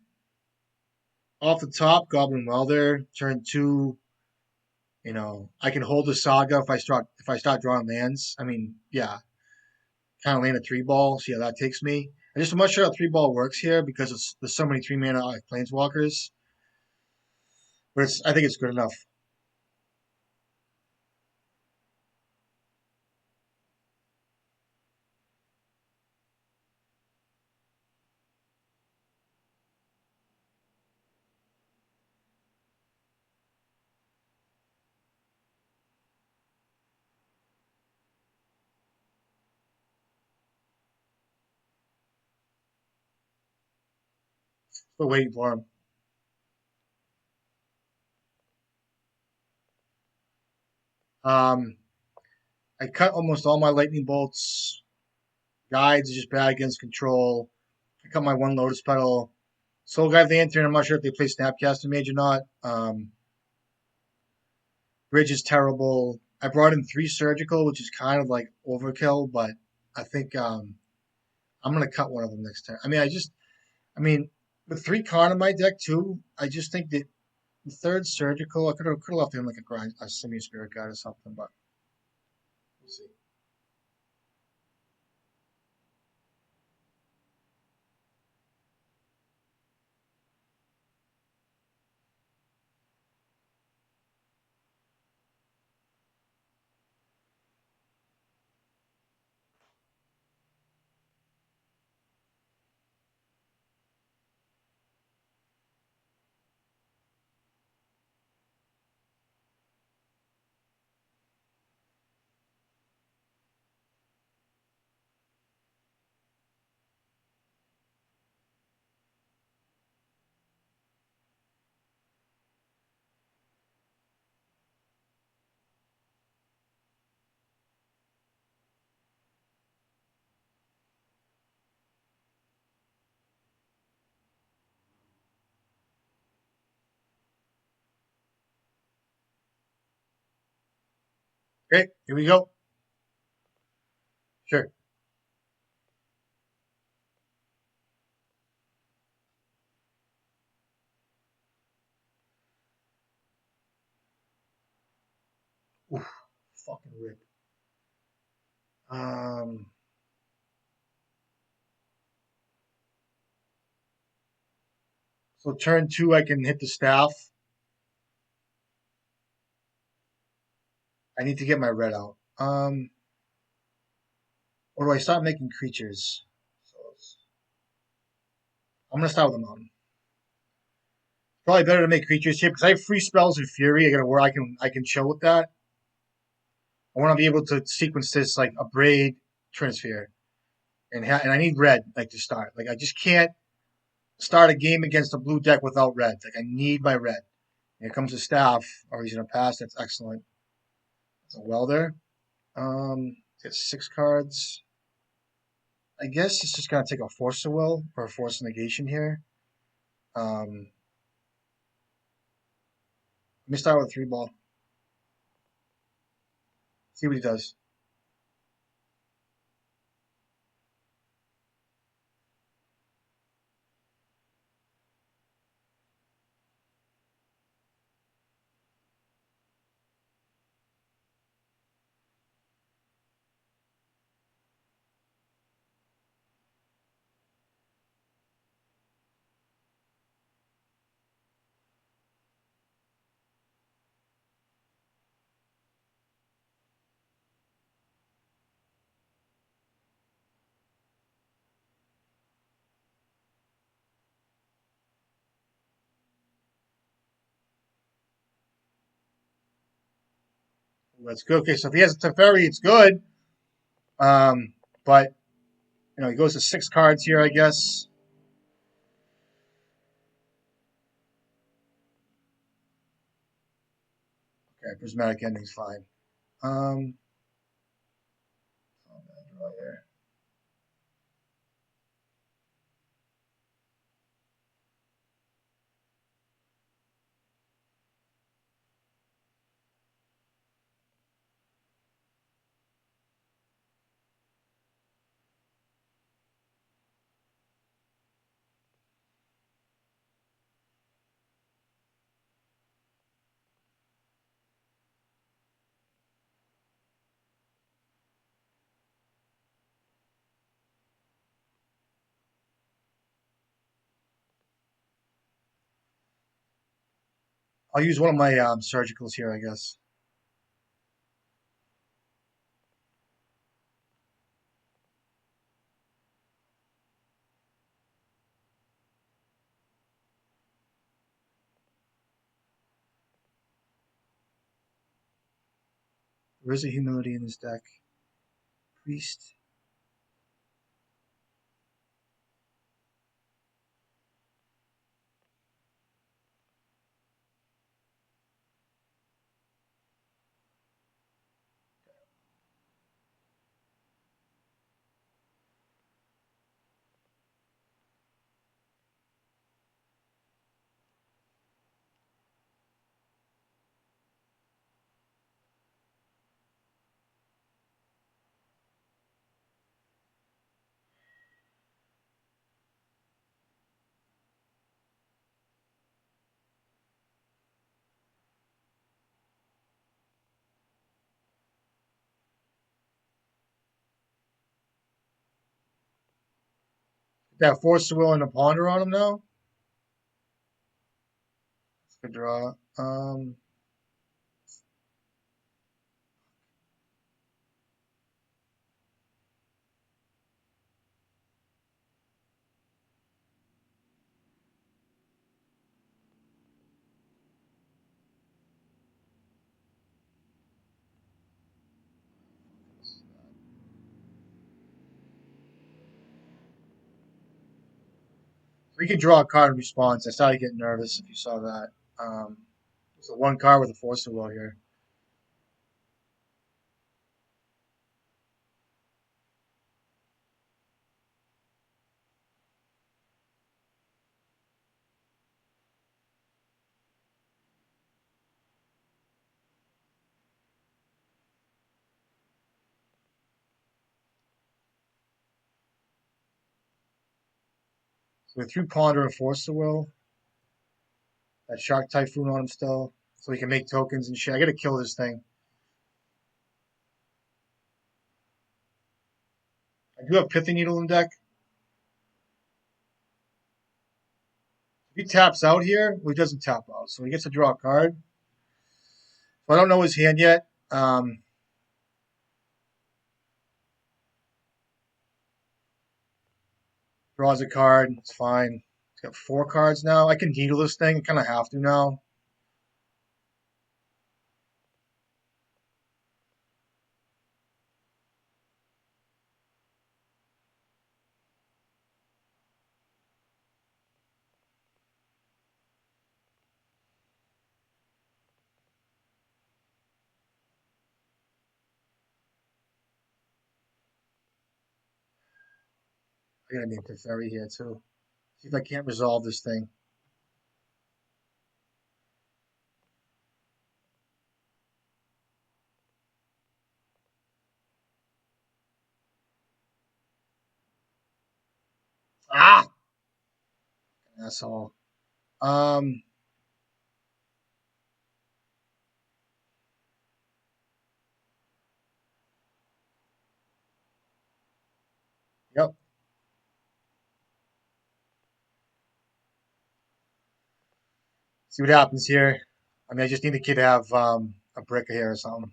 off the top Goblin Welder turn 2. You know, I can hold the Saga if I start drawing lands. I mean, yeah, kind of land a 3 ball. See how that takes me. I'm not sure how 3 ball works here because there's so many 3 mana planeswalkers. But I think it's good enough. Still waiting for him. I cut almost all my lightning bolts. Guides are just bad against control. I cut my one Lotus Petal. Soul Guide Lantern, I'm not sure if they play Snapcaster Mage or not. Bridge is terrible. I brought in 3 Surgical, which is kind of like overkill, but I think I'm going to cut one of them next turn. I mean, with 3 Karn in my deck too, I just think that the 3rd Surgical, I could have left in like a Simian Spirit Guide or something, but we'll see. Okay, here we go. Sure. Oof, fucking rip. Um, so turn 2, I can hit the staff. I need to get my red out. Or do I start making creatures? So I'm gonna start with a mountain. Probably better to make creatures here because I have free spells and fury. I gotta where I can chill with that. I want to be able to sequence this like a braid transfer, and I need red like to start. Like I just can't start a game against a blue deck without red. Like I need my red. Here comes a staff. Or he's gonna pass. That's excellent. It's a welder. It's 6 cards. I guess it's just gonna take a force of will or a force negation here. Let me start with a 3 ball. See what he does. Let's go. Okay, so if he has a Teferi, it's good. But he goes to 6 cards here, I guess. Okay, prismatic ending's fine. Um, draw here. I'll use one of my surgicals here, I guess. There is a humility in this deck. Priest. That Force of Will and a Ponder on him now. Good draw. We could draw a card in response. I started getting nervous if you saw that. So one card with a Force of Will here. So we threw Ponder and Force of Will. That Shark Typhoon on him still. So he can make tokens and shit. I gotta kill this thing. I do have Pithy Needle in deck. If he taps out here, well, he doesn't tap out. So he gets to draw a card. So I don't know his hand yet. Draws a card. It's fine. He's got 4 cards now. I can needle this thing. I kind of have to now. I gotta name Teferi here too. See if I can't resolve this thing. Ah! Asshole. Um, yep. See what happens here. I mean, I just need the kid to have a brick here or something.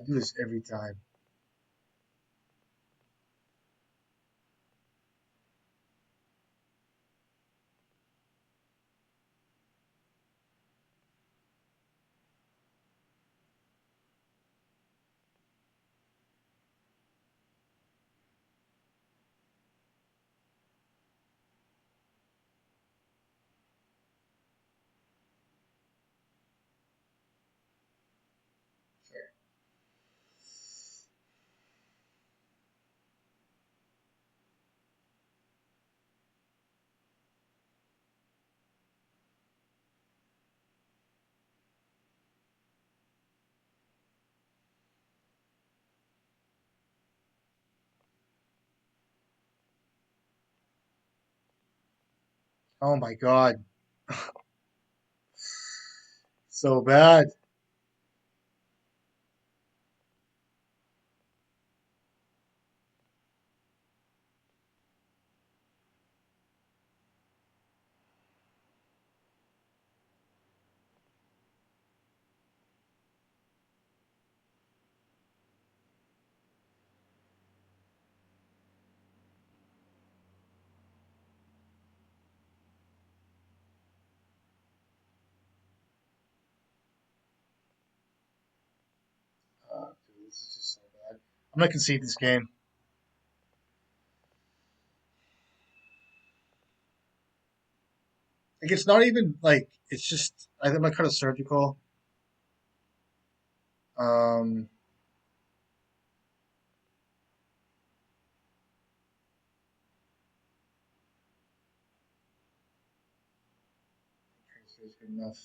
I do this every time. Oh my god. So bad. I'm gonna concede this game. Like it's not even like it's just I think I cut a surgical. Um, is good enough.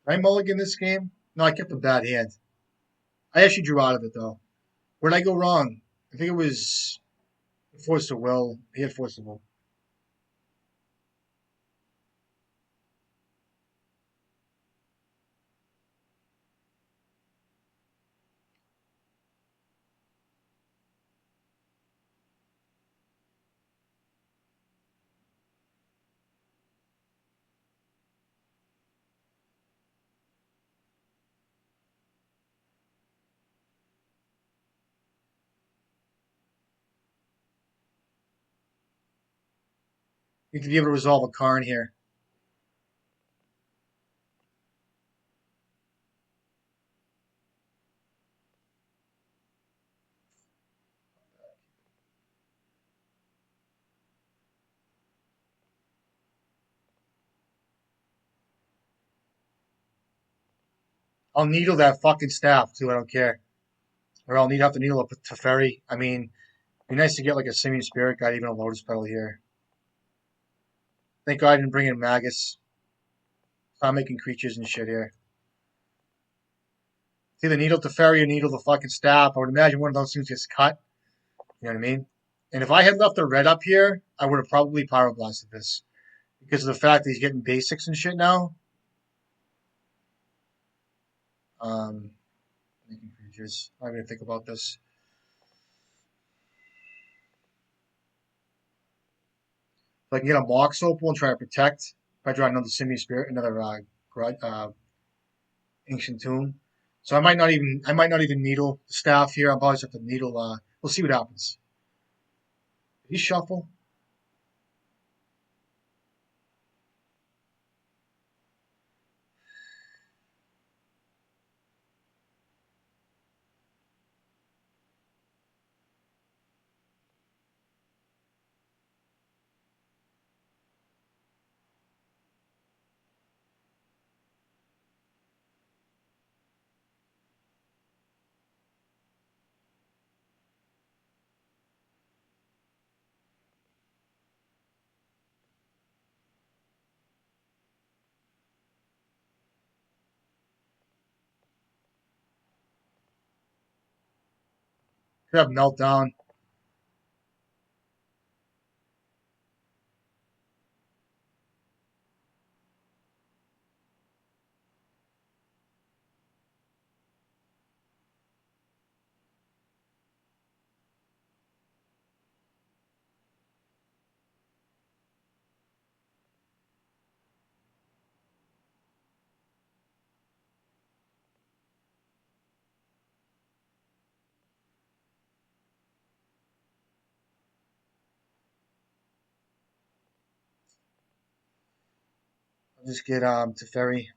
Did I mulligan this game? No, I kept a bad hand. I actually drew out of it though. Where did I go wrong? I think it was Force of Will. He had Force of Will. You need to be able to resolve a Karn here. I'll needle that fucking staff too. I don't care. Or I'll have to needle a Teferi. I mean, it'd be nice to get like a Simian Spirit Guide, even a Lotus Petal here. Thank God I didn't bring in Magus. Stop making creatures and shit here. It's either needle Teferi or needle the fucking staff. I would imagine one of those things gets cut. You know what I mean? And if I had left the red up here, I would have probably Pyroblasted this. Because of the fact that he's getting basics and shit now. Making creatures. I'm not even think about this. If I can get a Mox Opal and try to protect, if I draw another Simian Spirit, another Ancient Tomb. So I might not even needle the staff here. I'll probably just have to needle. We'll see what happens. Did he shuffle? Could have meltdown. I'll just get Teferi.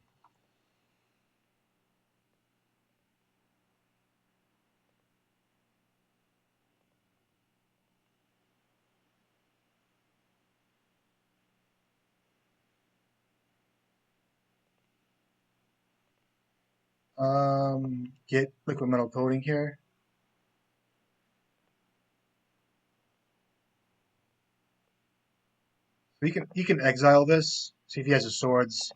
Get liquid metal coating here. So you can exile this. See if he has his swords.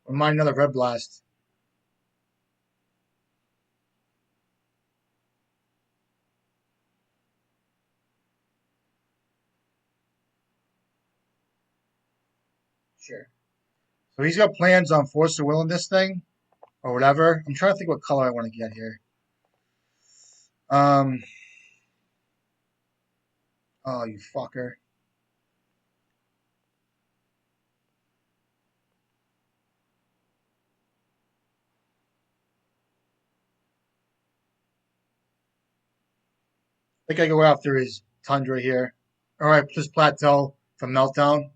I might another red blast. Sure. So he's got plans on Force of Will in this thing, or whatever. I'm trying to think what color I want to get here. Um. Oh, you fucker. I think I go after his Tundra here. All right, plus Plateau from Meltdown.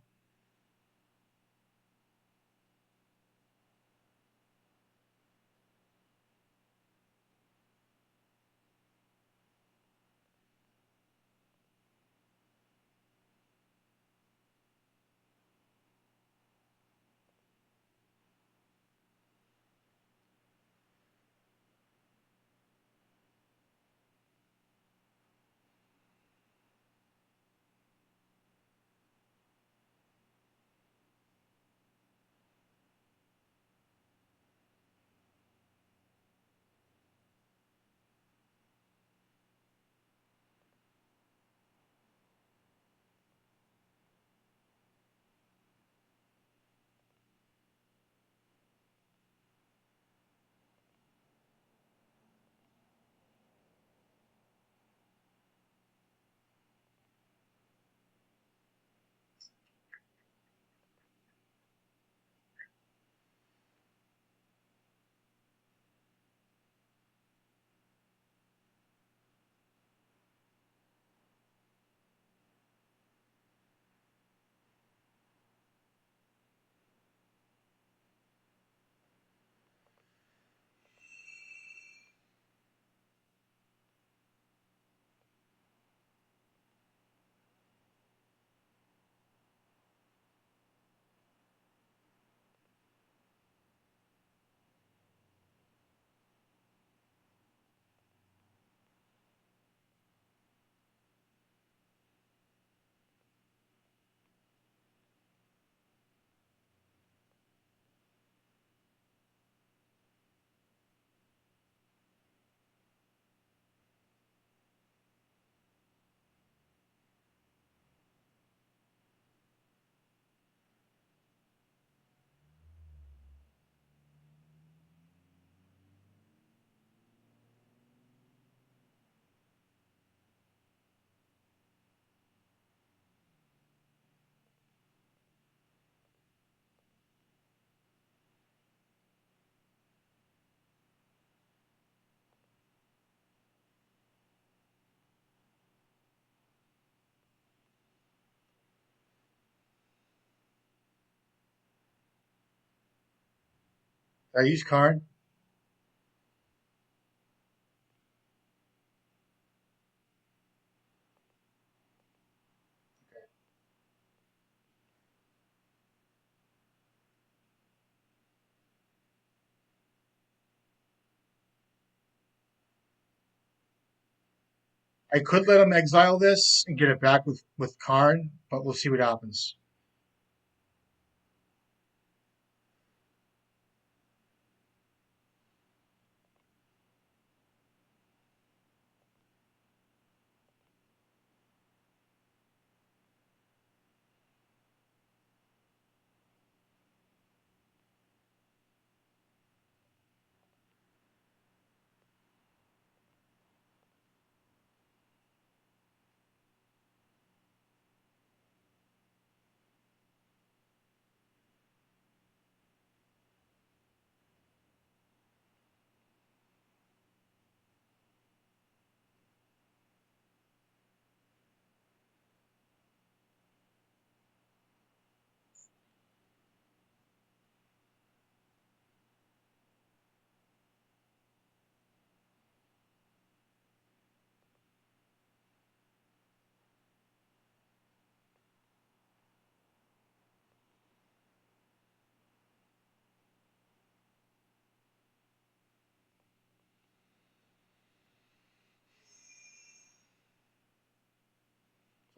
I use Karn. I could let him exile this and get it back with Karn, but we'll see what happens.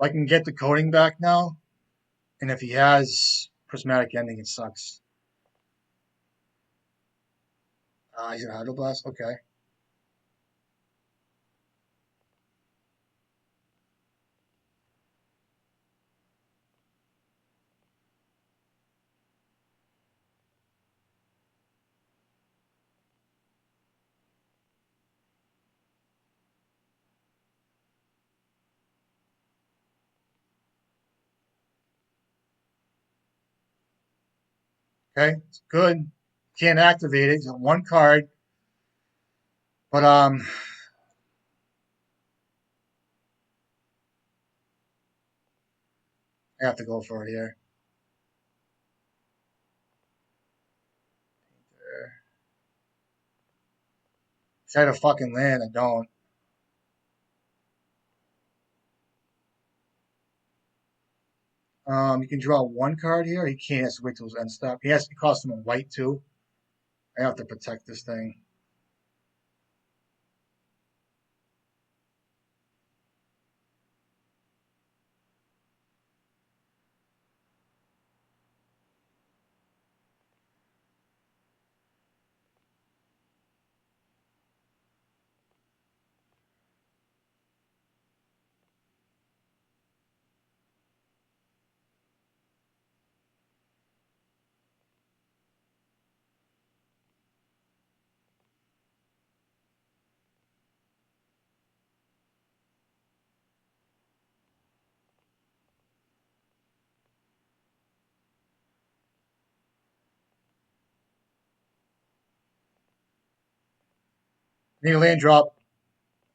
I can get the coding back now, and if he has prismatic ending, it sucks. He's an Hydroblast. Okay. Okay. It's good. Can't activate it. He's on one card. But I have to go for it here. Try to fucking land. I don't. You can draw one card here. He can't. He has to wait till his end stop. He has to cost him a white too. I have to protect this thing. Need a land drop.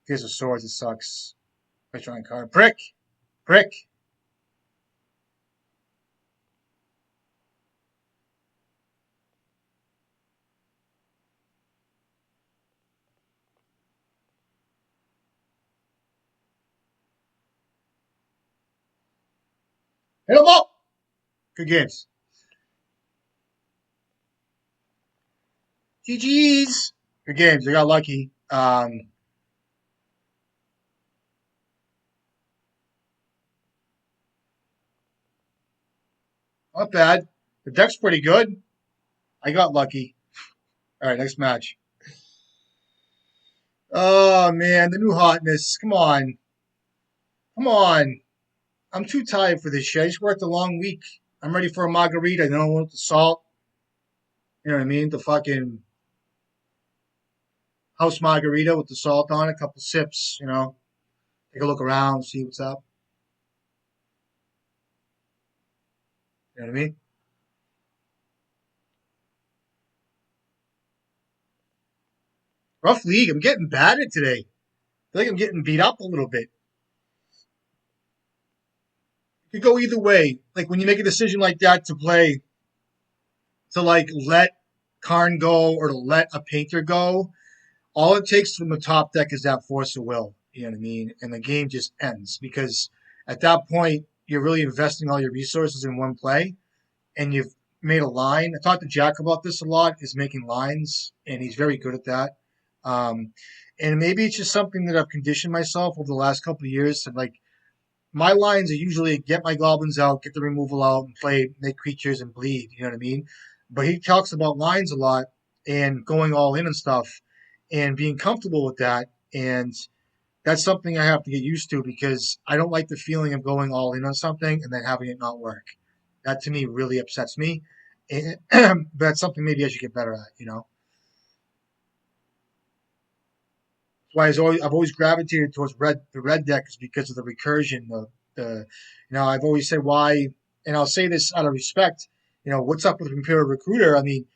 Here's a swords. It sucks. Let's try and card. Prick. Prick. Hit him up. Good games. GG's. Good games. I got lucky. Not bad. The deck's pretty good. I got lucky. All right, next match. Oh man, the new hotness. Come on. Come on. I'm too tired for this shit. I just worked a long week. I'm ready for a margarita. You know, I want the salt. You know what I mean? The fucking house margarita with the salt on it, a couple sips, you know. Take a look around, see what's up. You know what I mean? Rough league. I'm getting battered today. I feel like I'm getting beat up a little bit. It could go either way. Like when you make a decision like that to play, to like let Karn go or to let a painter go, all it takes from the top deck is that force of will. You know what I mean? And the game just ends because at that point you're really investing all your resources in one play, and you've made a line. I talked to Jack about this a lot. Is making lines, and he's very good at that. Um, and maybe it's just something that I've conditioned myself over the last couple of years to like. My lines are usually get my goblins out, get the removal out, and play, make creatures and bleed. You know what I mean? But he talks about lines a lot and going all in and stuff, and being comfortable with that. And that's something I have to get used to because I don't like the feeling of going all in on something and then having it not work. That to me really upsets me. And that's something maybe I should get better at. You know, that's why I've always gravitated towards the red deck is because of the recursion. I've always said why, and I'll say this out of respect. You know, what's up with Imperial Recruiter? I mean,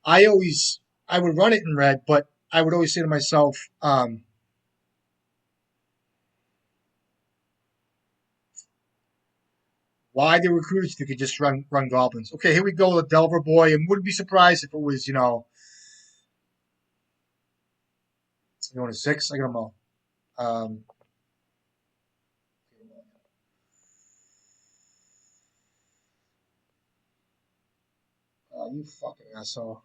I would run it in red, but I would always say to myself, why the recruiters if you could just run goblins? Okay, here we go with Delver Boy, and wouldn't be surprised if it was you want a six? I got them all. Um, you fucking asshole.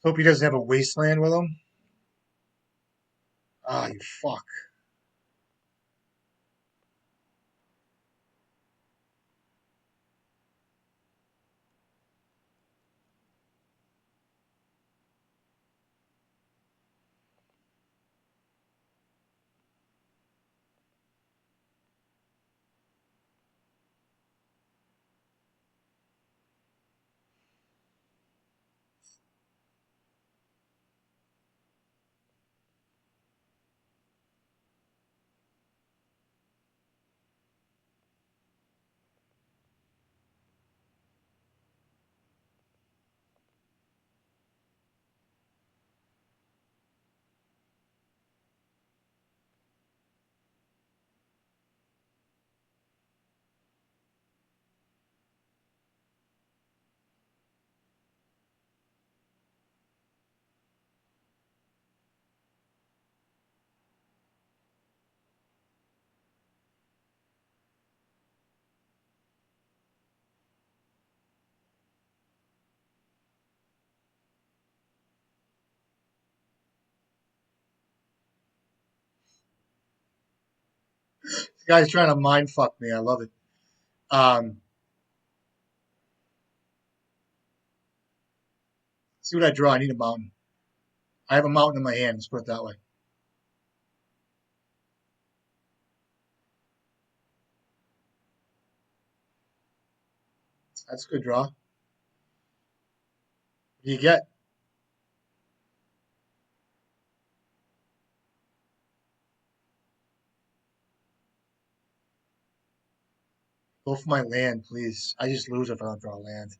Hope he doesn't have a wasteland with him. Ah, you fuck. This guy's trying to mind fuck me. I love it. Um, see what I draw. I need a mountain. I have a mountain in my hand. Let's put it that way. That's a good draw. What do you get? Go for my land, please. I just lose if I don't draw land.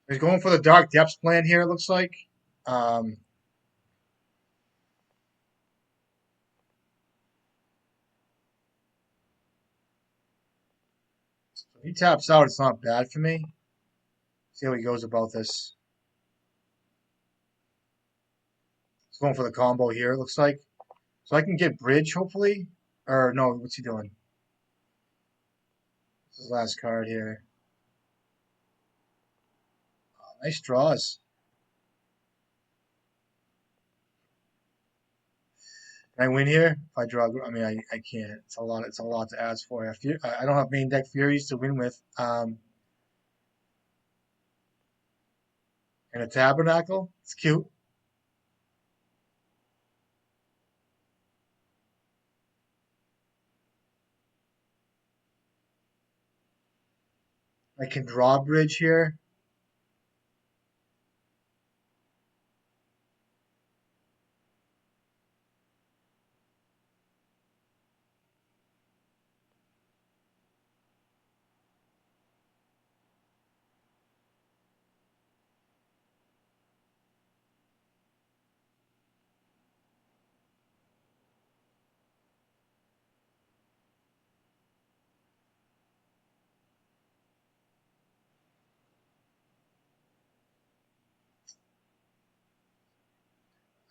He's going for the Dark Depths plan here, it looks like. Um, if he taps out, it's not bad for me. See how he goes about this. He's going for the combo here, it looks like. So I can get bridge, hopefully. Or no, what's he doing? This is his last card here. Oh, nice draws. Can I win here? If I draw, I mean, I can't. It's a lot. It's a lot to ask for. I don't have main deck Furies to win with. And a Tabernacle. It's cute. I can draw bridge here.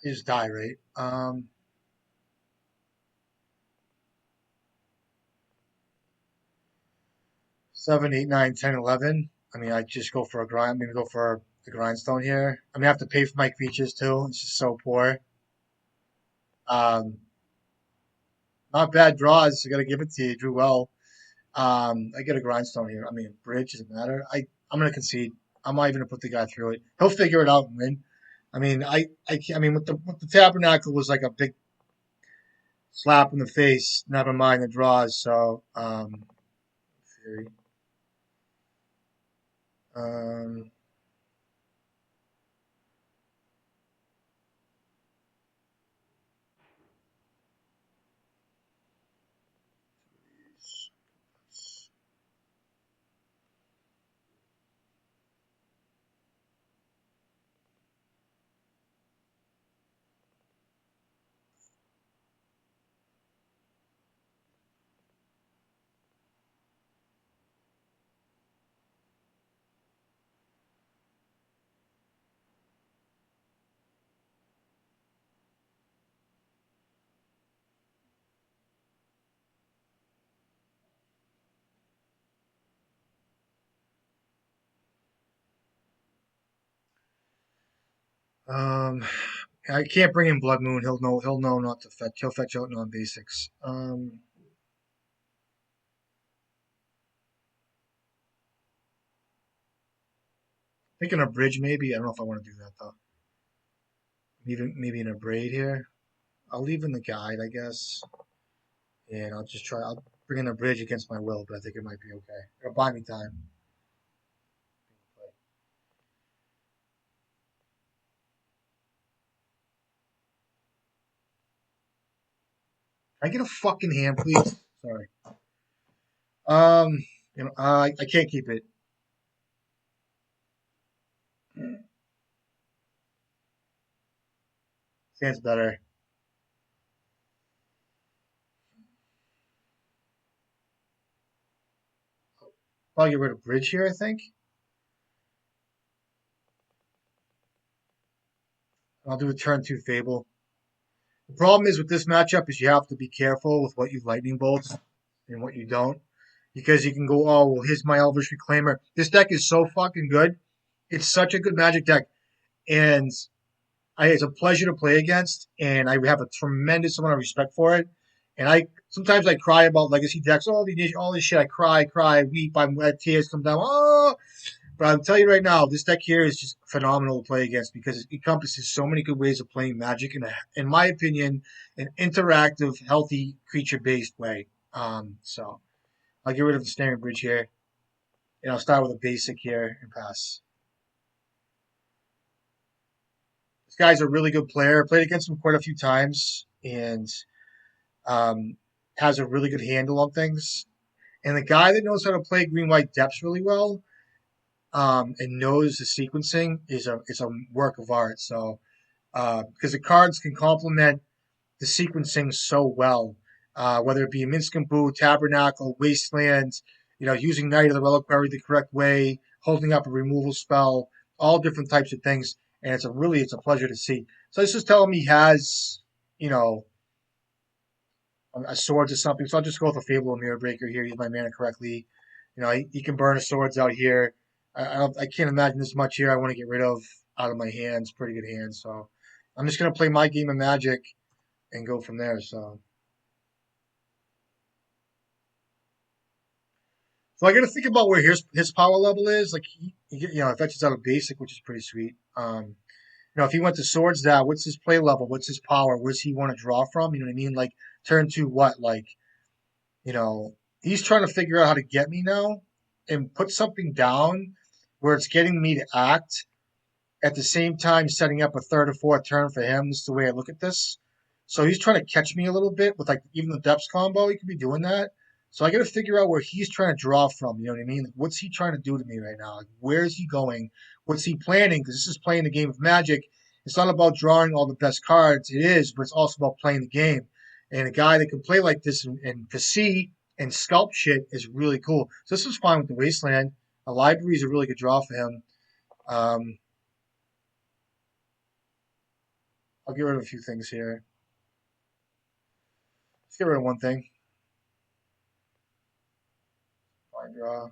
I just die, right? 7, 8, 9, 10, 11. I mean, I just go for a grind. I'm gonna go for the grindstone here. I'm gonna have to pay for my creatures too. It's just so poor. Um, Not bad draws. I gotta give it to you. Drew well. I get a grindstone here. I mean, bridge doesn't matter. I'm gonna concede. I'm not even gonna put the guy through it. He'll figure it out and win. I mean, I mean, with the Tabernacle was like a big slap in the face. Never mind the draws. So, Fury. Um, um, I can't bring in Blood Moon. He'll know. He'll know not to fetch. He'll fetch out non basics. Thinking a bridge maybe. I don't know if I want to do that though. Maybe in a braid here. I'll leave in the guide, I guess, and I'll just try. I'll bring in a bridge against my will, but I think it might be okay. It'll buy me time. Can I get a fucking hand, please? Sorry. Um, I can't keep it. Stands better. I'll get rid of bridge here. I think. I'll do a turn two Fable. The problem is with this matchup is you have to be careful with what you lightning bolts and what you don't, because you can go, oh well, here's my Elvish Reclaimer. This deck is so fucking good. It's such a good Magic deck, and it's a pleasure to play against, and I have a tremendous amount of respect for it. And I sometimes I cry about legacy decks. All this shit. I cry, weep. I'm tears come down. Oh, but I'll tell you right now, this deck here is just phenomenal to play against because it encompasses so many good ways of playing Magic in my opinion, an interactive, healthy, creature-based way. So I'll get rid of the Snaring Bridge here, and I'll start with a basic here and pass. This guy's a really good player. Played against him quite a few times, and um, has a really good handle on things. And the guy that knows how to play green white depths really well, and knows the sequencing is a work of art. So because the cards can complement the sequencing so well, whether it be Minsk and Boo, Tabernacle, Wasteland, using Knight of the Reliquary the correct way, holding up a removal spell, all different types of things, and it's a pleasure to see. So this is telling me he has, you know, a swords or something. So I'll just go with a Fable and Mirror Breaker here. Use my mana correctly. He can burn his swords out here. I can't imagine this much here. I want to get rid of out of my hands. Pretty good hands. So I'm just gonna play my game of Magic and go from there. So I got to think about where his power level is. Like it fetches out a basic, which is pretty sweet. If he went to swords now, what's his play level? What's his power? Where's he want to draw from? You know what I mean? Like turn two, what? Like you know, he's trying to figure out how to get me now and put something down where it's getting me to act at the same time setting up a third or fourth turn for him. This is the way I look at this. So he's trying to catch me a little bit with like even the depths combo. He could be doing that. So I got to figure out where he's trying to draw from. You know what I mean? Like, what's he trying to do to me right now? Like, where is he going? What's he planning? Because this is playing the game of Magic. It's not about drawing all the best cards. It is, but it's also about playing the game. And a guy that can play like this and to see and sculpt shit is really cool. So this is fine with the Wasteland. A library is a really good draw for him. Um, I'll get rid of a few things here. Let's get rid of one thing. Fine draw.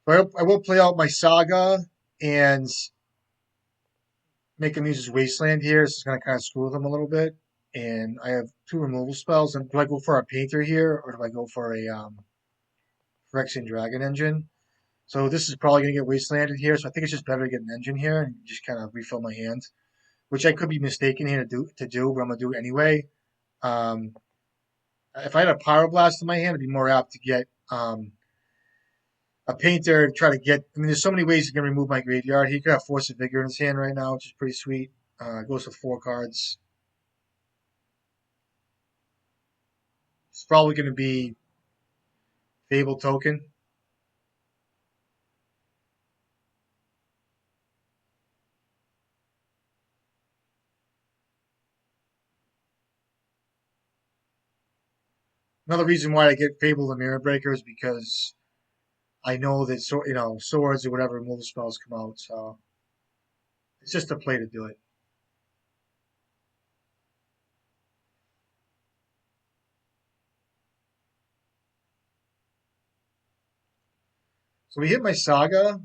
But I will play out my Saga and make him use his Wasteland here. This is going to kind of screw with him a little bit. And I have two removal spells. And do I go for a Painter here, or do I go for a Phyrexian Dragon engine. So this is probably going to get wastelanded here. So I think it's just better to get an engine here and just kind of refill my hands, which I could be mistaken here to do, but I'm gonna do it anyway. Um, if I had a Pyroblast in my hand, I'd be more apt to get a Painter and try to get. I mean, there's so many ways he can remove my graveyard. He could have Force of Vigor in his hand right now, which is pretty sweet. Goes with 4 cards. It's probably going to be Fable token. Another reason why I get Fable the Mirror Breaker is because I know that swords or whatever removal spells come out. So it's just a play to do it. So we hit my Saga.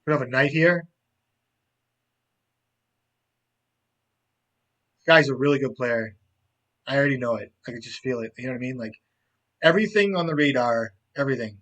We have a Knight here. This guy's a really good player. I already know it. I can just feel it. You know what I mean? Like everything on the radar, everything.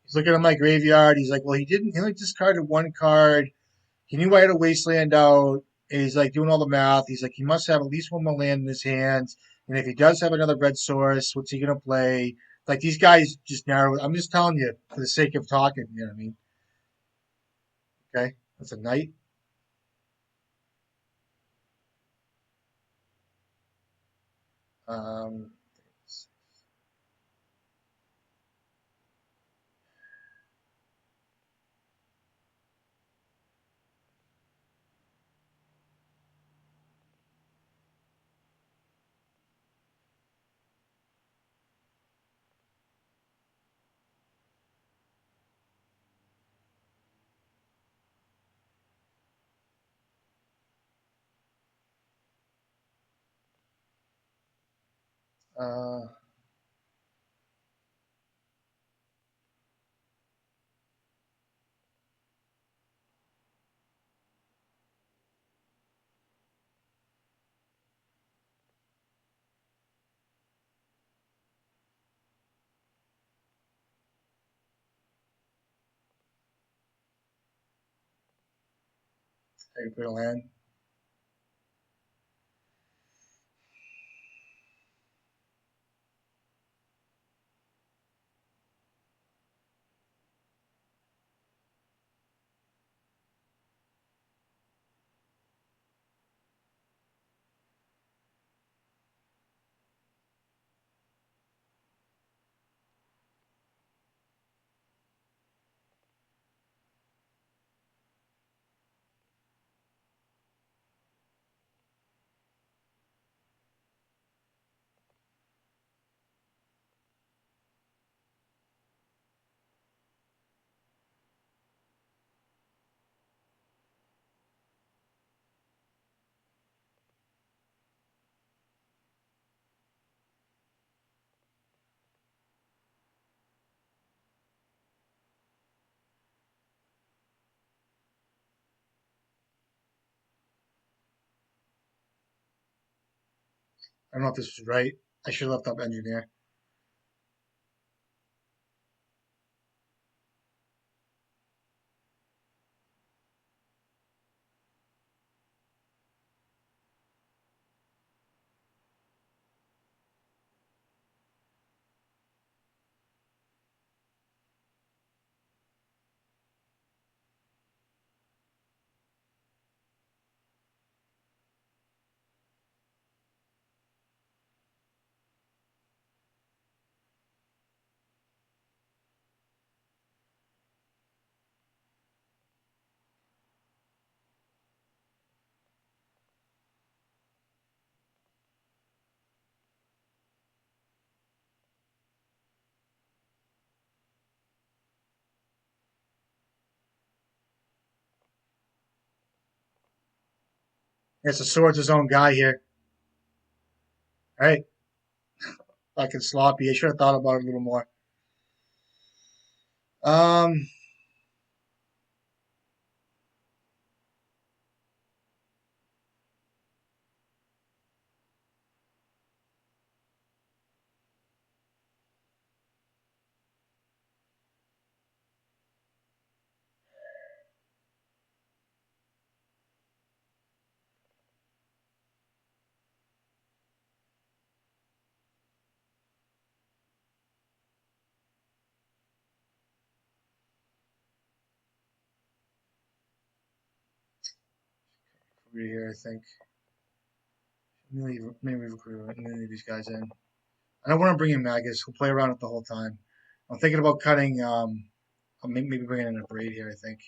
He's looking at my graveyard. He's like, well, he didn't. He only discarded 1 card. He knew I had a wasteland out. And he's like doing all the math. He's like, he must have at least one more land in his hands. And if he does have another red source, what's he gonna play? Like these guys just narrow. I'm just telling you for the sake of talking. You know what I mean? Okay, that's a Knight. Um, uh, I can put a land. I don't know if this was right. I should have left up engineer. It's the sword's his own guy here. All right. Fucking sloppy. I should have thought about it a little more. Um, over here, I think. Maybe leave these guys in. I don't want to bring in Magus. He'll play around it the whole time. I'm thinking about cutting. Maybe bringing in a braid here. I think.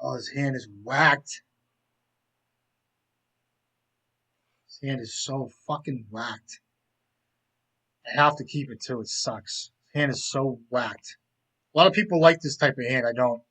Oh, his hand is whacked. His hand is so fucking whacked. I have to keep it too. It sucks. His hand is so whacked. A lot of people like this type of hand. I don't.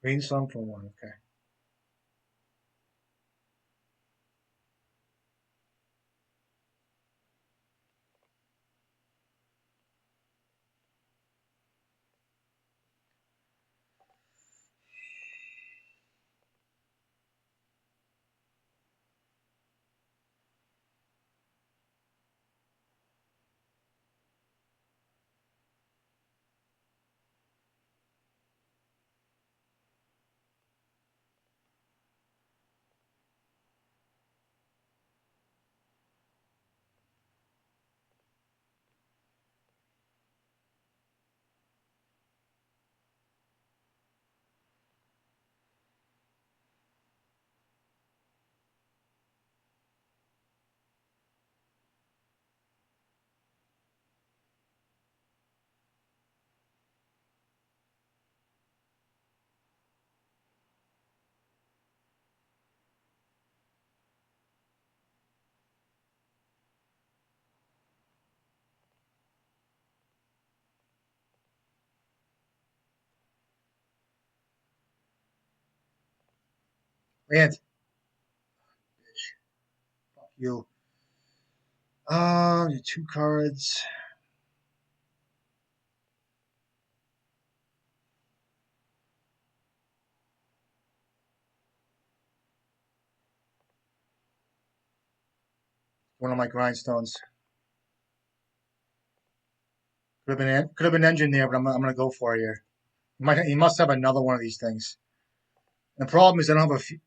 Green song for one. Okay. And fuck you. Your two cards. One of my grindstones. Could have been engine there, but I'm gonna go for it here. He must have another one of these things. And the problem is I don't have a few.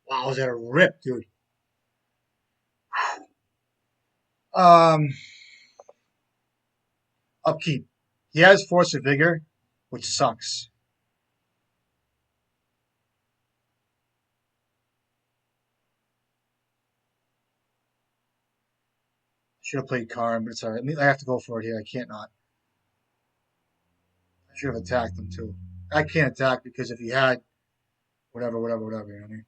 Wow, is that a rip, dude? Um, Upkeep. He has Force of Vigor, which sucks. Should have played Karn, but it's alright. I mean, I have to go for it here. I can't not. I should have attacked him too. I can't attack because if he had whatever, whatever, whatever, you know what I mean?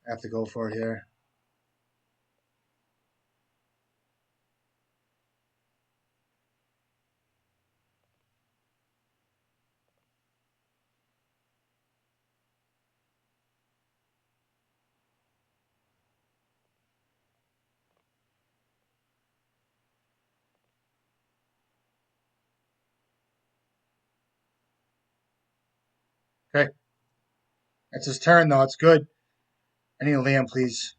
I have to go for it here. Okay. It's his turn though. It's good. I need a land, please.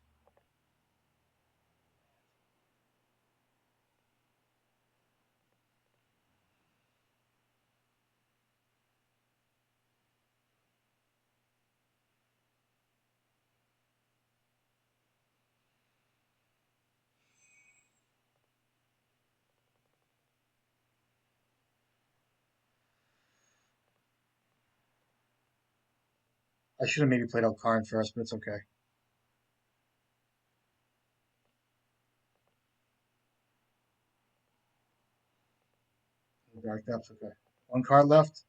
I should have maybe played out Karn first, but it's okay. Dark Depths, okay. One card left.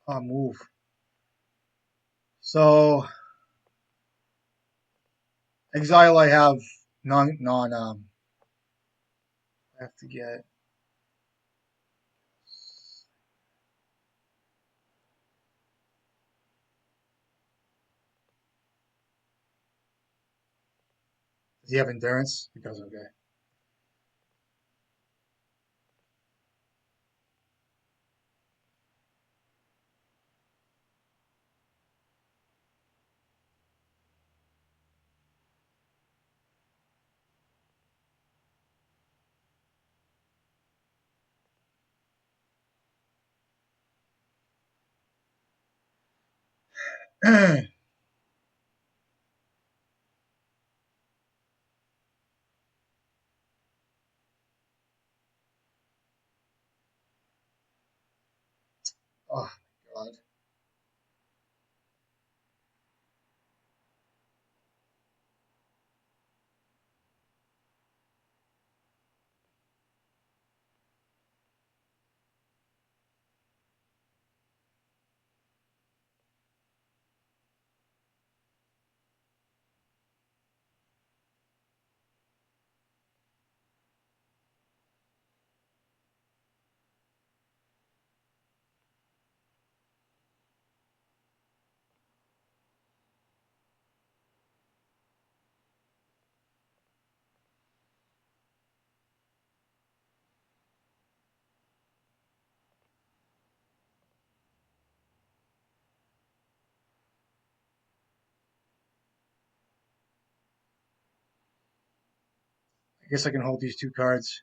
Move. So exile, I have non. I have to get. Does he have endurance? Because okay. Oh God. I guess I can hold these two cards.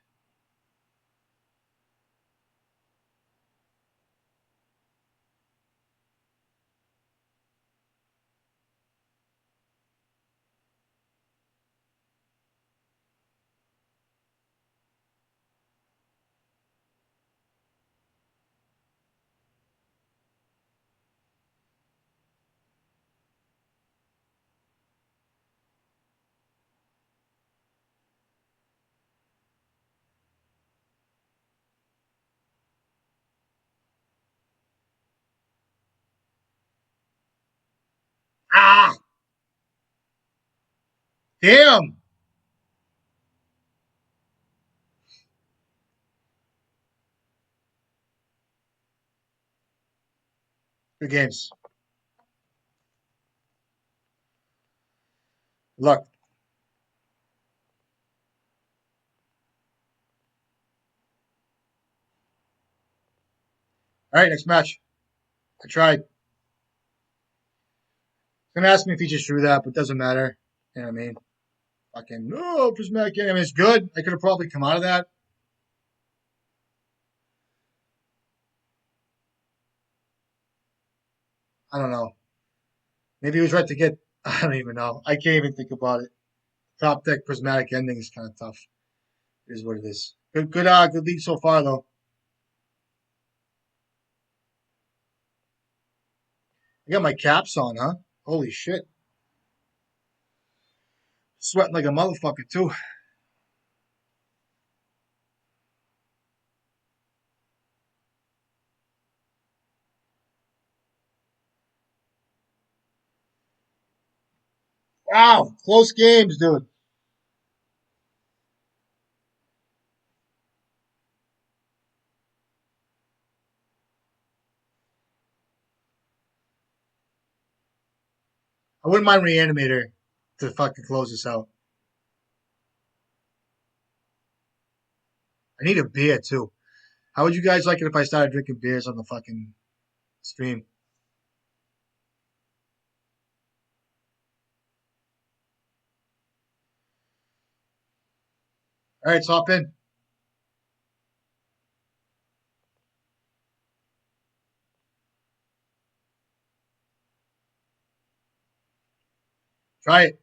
Damn! Good games. Good luck. All right, next match. I tried. Gonna ask me if he just drew that, but doesn't matter. You know what I mean? Fucking no prismatic. I mean, it's good. I could have probably come out of that. I don't know. Maybe he was right to get. I don't even know. I can't even think about it. Top deck prismatic ending is kind of tough. It is what it is. Good lead so far though. I got my caps on, huh? Holy shit. Sweating like a motherfucker too. Wow, close games, dude. I wouldn't mind Reanimator to fucking close this out. I need a beer too. How would you guys like it if I started drinking beers on the fucking stream? All right, let's hop in. Try it.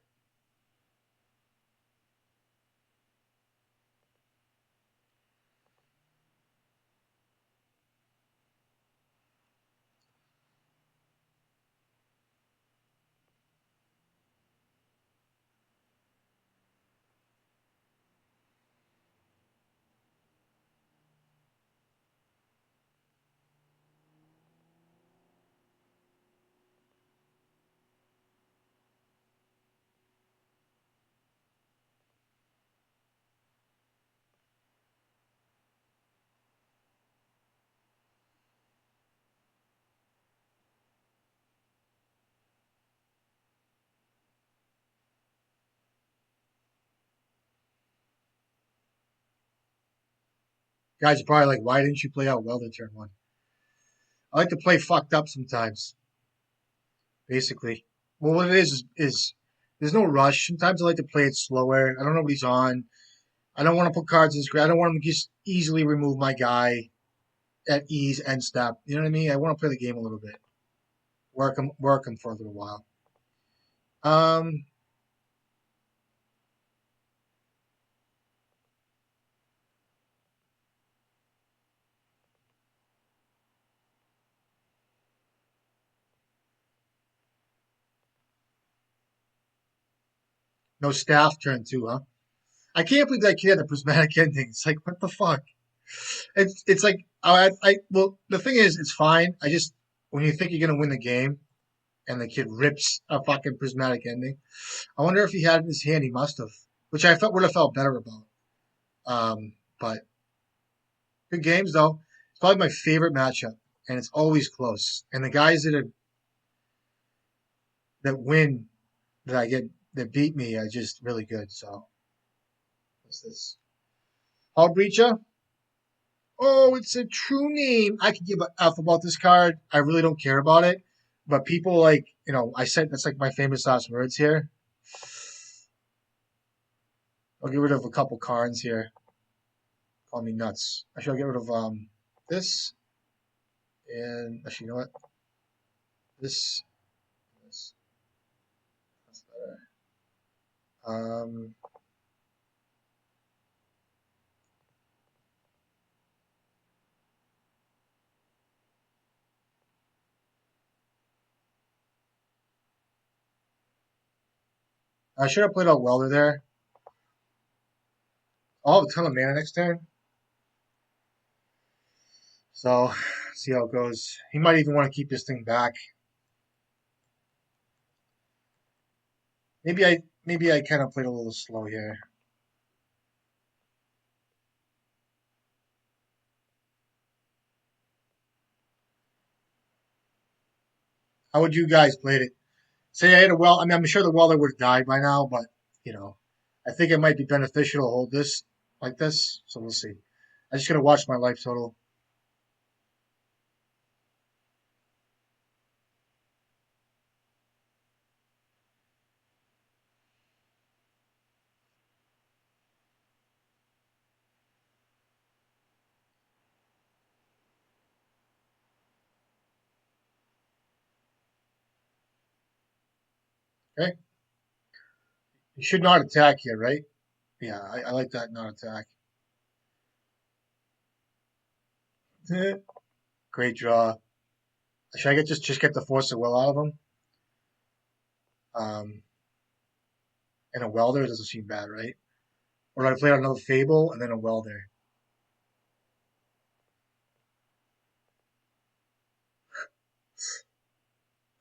Guys are probably like, why didn't you play out Welder turn one? I like to play fucked up sometimes, basically. Well, what it is there's no rush. Sometimes I like to play it slower. I don't know what he's on. I don't want to put cards in screen. I don't want him to just easily remove my guy at ease and step. You know what I mean? I want to play the game a little bit. Work him for a little while. Um, no staff turn two, huh? I can't believe that kid had a prismatic ending. It's like, what the fuck? It's like well, the thing is, it's fine. I just when you think you're gonna win the game and the kid rips a fucking prismatic ending, I wonder if he had it in his hand. He must have, which I felt would have felt better about. But good games though. It's probably my favorite matchup, and it's always close. And the guys that win that I get that beat me are just really good. So what's this? Paul Breacher. Oh, it's a true name. I could give a F about this card. I really don't care about it. But people like, I said that's like my famous last words here. I'll get rid of a couple Karns here. Call me nuts. Actually, I'll get rid of this. And actually, you know what? This. This. That's better. Um, I should have played out Welder there. I'll have a ton of mana next turn. So, see how it goes. He might even want to keep this thing back. Maybe maybe I kind of played a little slow here. How would you guys played it? Say I had a well. I mean, I'm sure the welder would have died by now, but you know, I think it might be beneficial to hold this like this. So we'll see. I just gotta watch my life total. Okay. You should not attack here, right? Yeah, I like that not attack. Great draw. Should I just get the force of will out of him? Um, and a welder doesn't seem bad, right? Or do I play out another Fable and then a welder?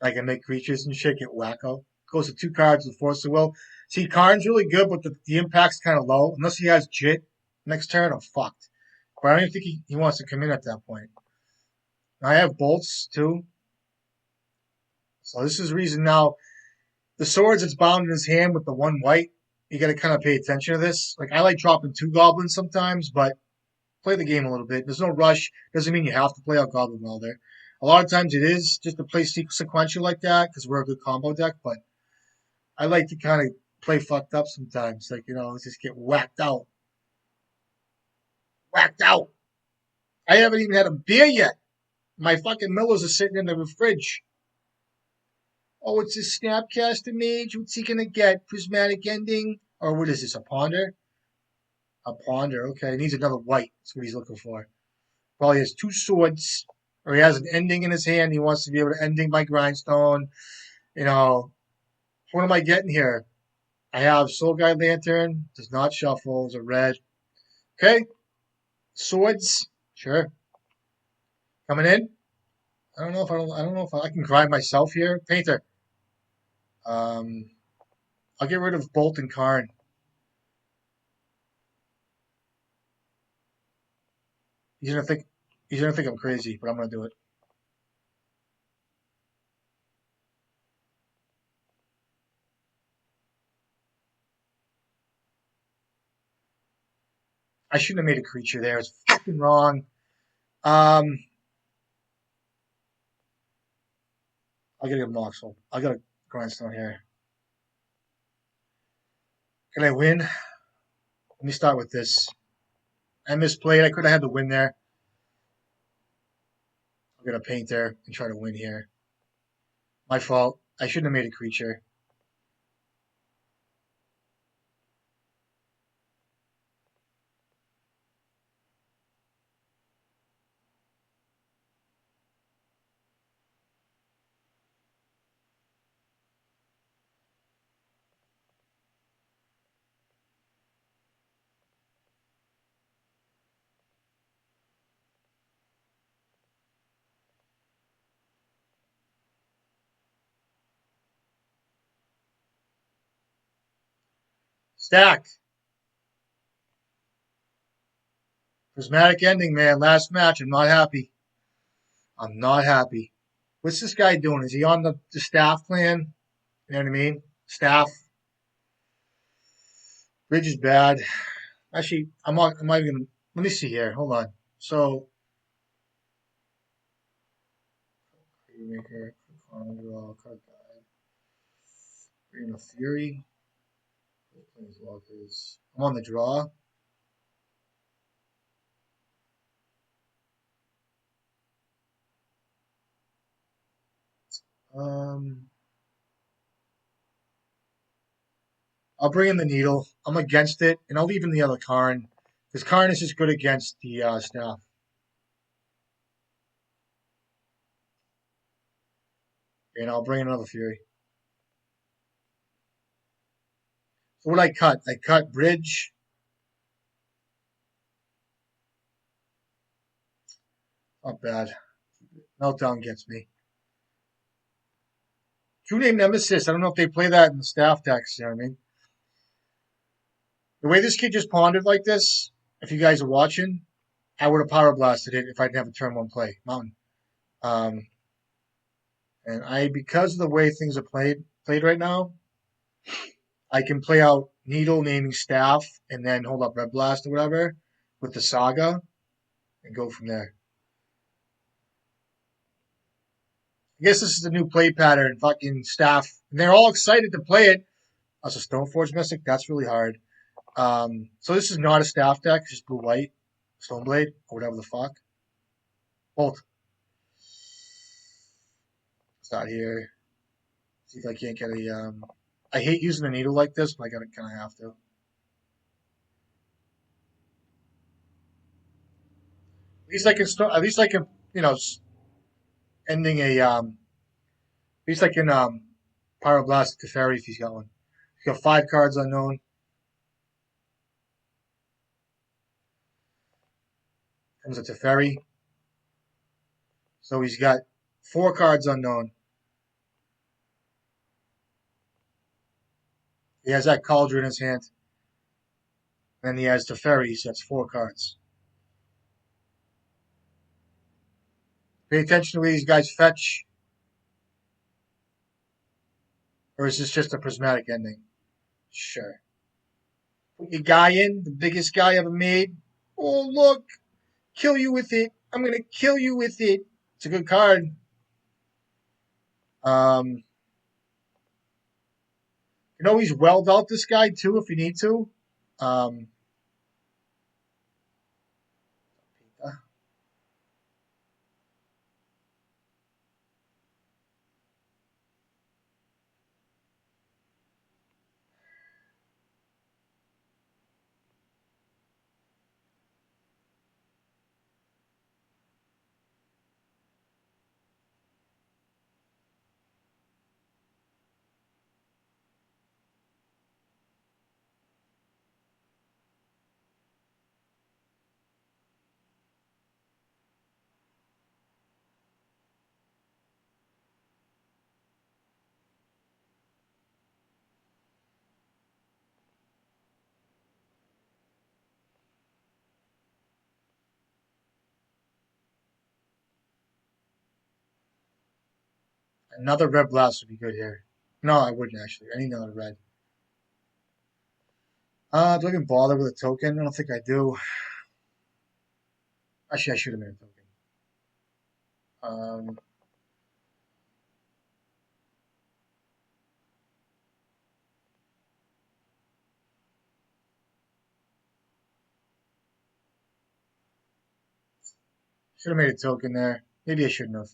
I can make creatures and shit get wacko. Goes to 2 cards with force of will. See, Karn's really good, but the impact's kind of low. Unless he has Jit next turn, I'm fucked. But I don't even think he wants to come in at that point. I have bolts too. So this is the reason now. The swords it's bound in his hand with the 1 white. You got to kind of pay attention to this. Like I like dropping 2 goblins sometimes, but play the game a little bit. There's no rush. Doesn't mean you have to play out Goblin Welder. A lot of times it is just to play sequential like that because we're a good combo deck. But I like to kind of play fucked up sometimes. Like just get whacked out, whacked out. I haven't even had a beer yet. My fucking Millers are sitting in the fridge. Oh, it's a Snapcaster Mage. What's he gonna get? Prismatic Ending, or what is this? A Ponder? A Ponder. Okay, he needs another white. That's what he's looking for. Probably has 2 swords, or he has an ending in his hand. He wants to be able to ending my grindstone. You know, what am I getting here? I have Soul Guide Lantern. Does not shuffle. It's a red. Okay, swords. Sure, coming in. I don't know if I can grind myself here. Painter. Um, I'll get rid of Bolt and Karn. He's gonna think he's gonna think I'm crazy, but I'm gonna do it. I shouldn't have made a creature there. It's fucking wrong. Um, I'll get a Moxel. I'll get a grindstone here. Can I win? Let me start with this. I misplayed. I could have had the win there. I'm gonna paint there and try to win here. My fault. I shouldn't have made a creature. Stack. Prismatic ending, man. Last match. I'm not happy. I'm not happy. What's this guy doing? Is he on the staff plan? You know what I mean? Staff. Bridge is bad. Actually, I'm not even. Let me see here. Hold on. So, Maker, draw, card guide, Green of Fury. Planeswalkers. I'm on the draw. Um, I'll bring in the needle. I'm against it, and I'll leave in the other Karn because Karn is just good against the staff. And I'll bring in another Fury. So what I cut? I cut Bridge. Not bad. Meltdown gets me. True Name Nemesis. I don't know if they play that in the staff decks. You know what I mean? The way this kid just pondered like this, if you guys are watching, I would have power blasted it if I didn't have a turn one play. Mountain. Um, and because of the way things are played right now, I can play out Needle naming Staff and then hold up Red Blast or whatever with the Saga and go from there. I guess this is the new play pattern, fucking Staff. And they're all excited to play it. Also, Stoneforge Mystic, that's really hard. So this is not a Staff deck, it's just blue white, Stoneblade, or whatever the fuck. Bolt. Start here. See if I can't get a. I hate using a needle like this, but I gotta kind of have to. At least I can start. At least I can, you know, ending a. At least I can Pyroblast Teferi if he's got one. He's got 5 cards unknown. Comes a Teferi. So he's got 4 cards unknown. He has that Cauldron in his hand. And he has Teferi, so that's 4 cards. Pay attention to where these guys fetch. Or is this just a prismatic ending? Sure. Put your guy in, the biggest guy ever made. Oh, look. Kill you with it. I'm going to kill you with it. It's a good card. You can always weld out this guy, too, if you need to. Another red blast would be good here. No, I wouldn't, actually. I need another red. Do I even bother with a token? I don't think I do. Actually, I should have made a token. Should have made a token there. Maybe I shouldn't have.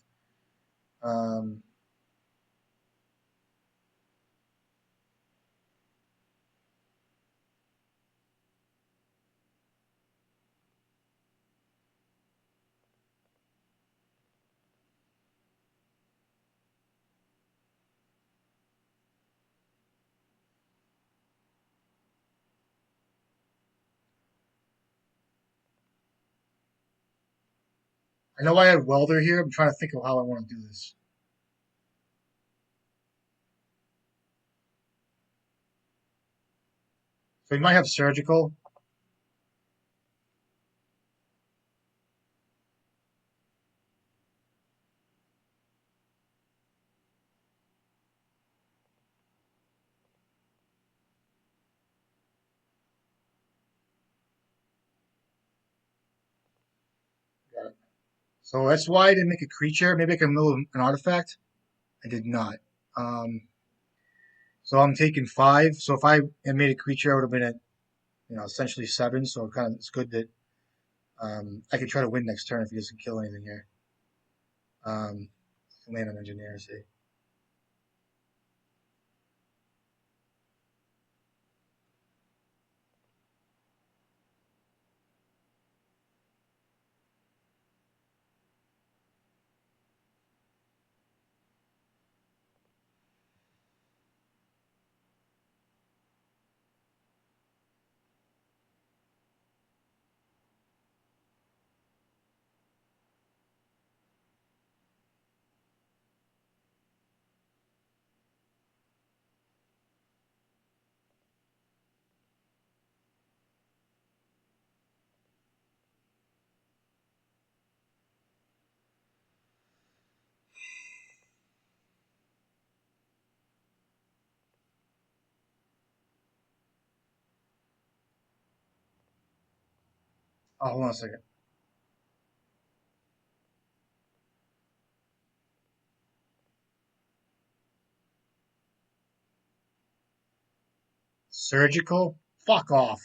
I know I had welder here. I'm trying to think of how I want to do this. So he might have surgical. Got it. So that's why I didn't make a creature. Maybe I can mill an artifact. I did not. So I'm taking 5. So if I had made a creature, I would have been at, essentially 7. So it's good that I could try to win next turn if he doesn't kill anything here. Land on engineer, see. Oh, hold on a second. Surgical? Fuck off.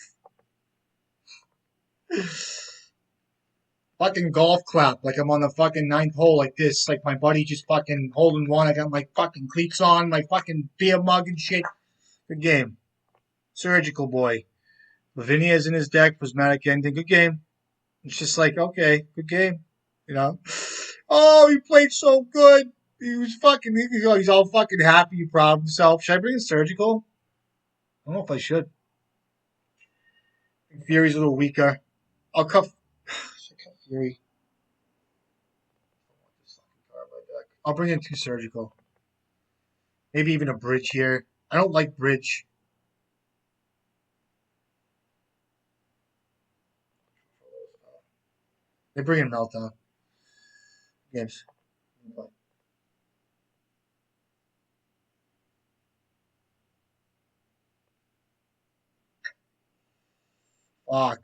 Fucking golf clap, like I'm on the fucking ninth hole like this, like my buddy just fucking holding one. I got my fucking cleats on, my fucking beer mug and shit. Good game. Surgical boy. Lavinia's in his deck, prismatic ending. Good game. It's just like, okay, good game. You know? Oh, he played so good. He was fucking, he's all fucking happy, proud of himself. Should I bring in surgical? I don't know if I should. Fury's a little weaker. I'll cut. Fury. I'll bring in two surgical. Maybe even a bridge here. I don't like bridge. They bring in meltdown. Games. Fuck.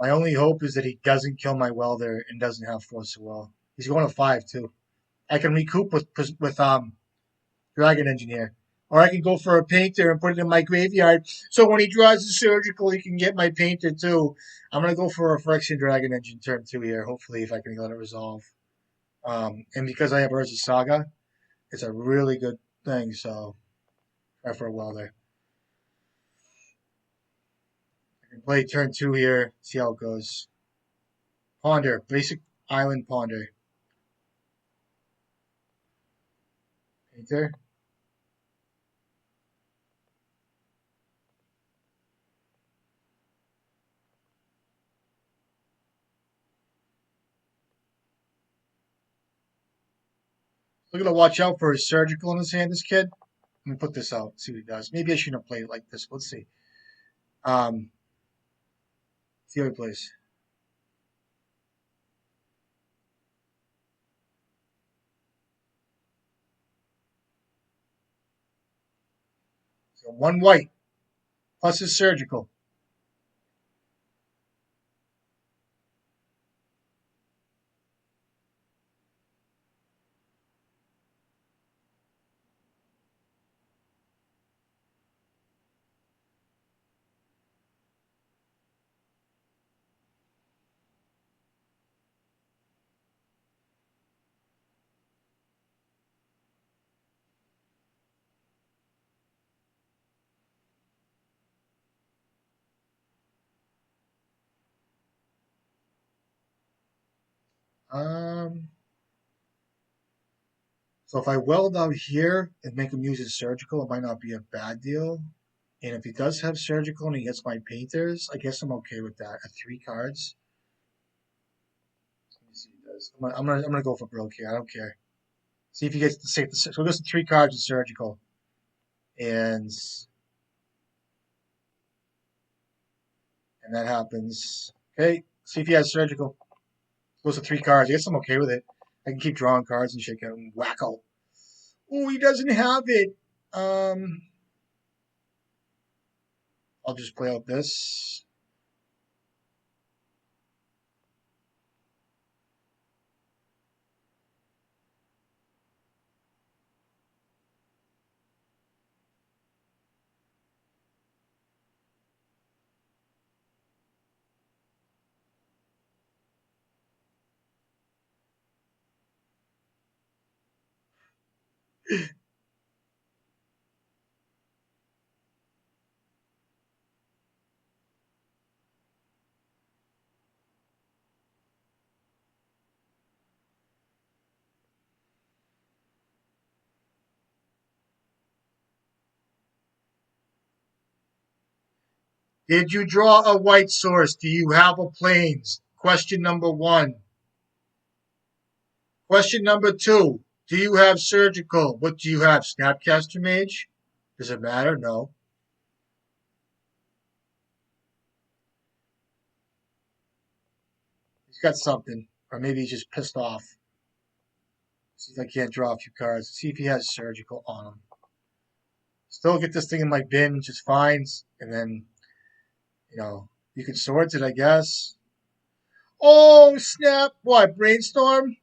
My only hope is that he doesn't kill my welder and doesn't have force of will. He's going to 5 too. I can recoup with Dragon Engineer. Or I can go for a painter and put it in my graveyard. So when he draws the surgical, he can get my painter too. I'm gonna go for a Phyrexian Dragon Engine turn 2 here. Hopefully, if I can let it resolve. And because I have Urza Saga, it's a really good thing. So try for a welder. I can play turn 2 here. See how it goes. Ponder, basic island ponder. Painter. Look at to watch out for his surgical in his hand, this kid. Let me put this out, see what he does. Maybe I shouldn't have played it like this. Let's see. Um, see how he plays. So 1 white plus his surgical. Um, so if I weld out here and make him use his surgical, it might not be a bad deal. And if he does have surgical and he gets my painters, I guess I'm okay with that. At 3 cards. Let me see what he does. I'm gonna go for broke here. I don't care. See if he gets the safe. So he goes to 3 cards of surgical, and that happens. Okay. See if he has surgical. Goes to 3 cards. I guess I'm okay with it. I can keep drawing cards and shake out and wacko. Oh, he doesn't have it. Um, I'll just play out this. Did you draw a white source? Do you have a planes? Question number 1. Question number 2. Do you have surgical? What do you have? Snapcaster Mage? Does it matter? No. He's got something. Or maybe he's just pissed off. See if I can't draw a few cards. See if he has surgical on him. Still get this thing in my bin, which is fine. And then, you can sort it, I guess. Oh, snap. What? Brainstorm?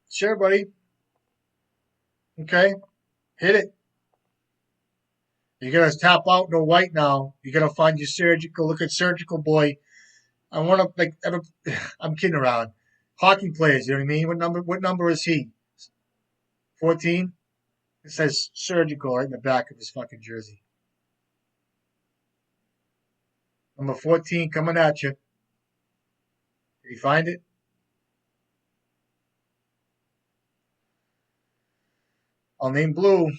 Sure, buddy. Okay. Hit it. You're going to tap out no white now. You're going to find your surgical. Look at surgical, boy. I want to, I'm kidding around. Hockey players, you know what I mean? What number is he? 14? It says surgical right in the back of his fucking jersey. Number 14 coming at you. Did you find it? I'll name blue.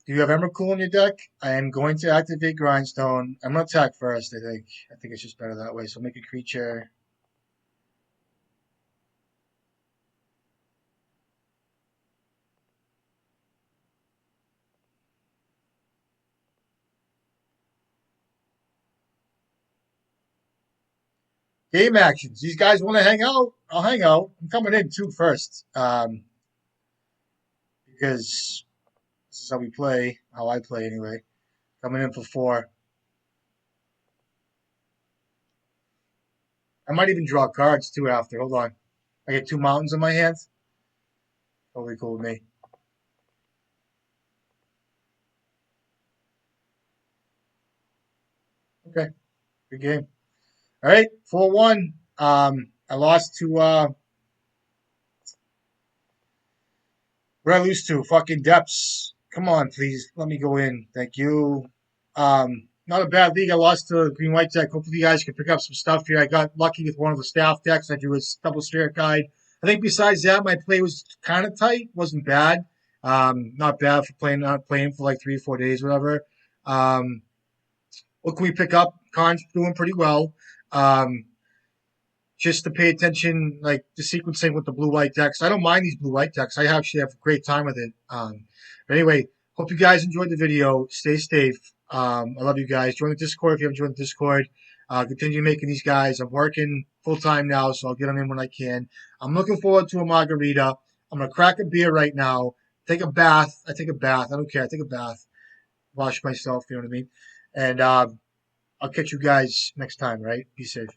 Do you have Emrakul in your deck? I am going to activate Grindstone. I'm going to attack first, I think. I think it's just better that way. So make a creature. Game actions. These guys want to hang out? I'll hang out. I'm coming in too first. Because this is how we play. How I play anyway. Coming in for 4. I might even draw cards too after. Hold on. I get 2 mountains in my hands. Totally cool with me. Okay. Good game. All right. 4-1. I lost to where I lose to? Fucking Depths. Come on, please. Let me go in. Thank you. Not a bad league. I lost to Green White deck. Hopefully you guys can pick up some stuff here. I got lucky with one of the staff decks. I drew a double spirit guide. I think besides that, my play was kind of tight. Wasn't bad. Not bad for not playing for like 3 or 4 days, whatever. What can we pick up? Karn's doing pretty well. Just to pay attention, like the sequencing with the blue-white decks. I don't mind these blue-white decks. I actually have a great time with it. But anyway, hope you guys enjoyed the video. Stay safe. I love you guys. Join the Discord if you haven't joined the Discord. Continue making these guys. I'm working full-time now, so I'll get them in when I can. I'm looking forward to a margarita. I'm going to crack a beer right now. Take a bath. I take a bath. I don't care. I take a bath. Wash myself, you know what I mean? And I'll catch you guys next time, right? Be safe.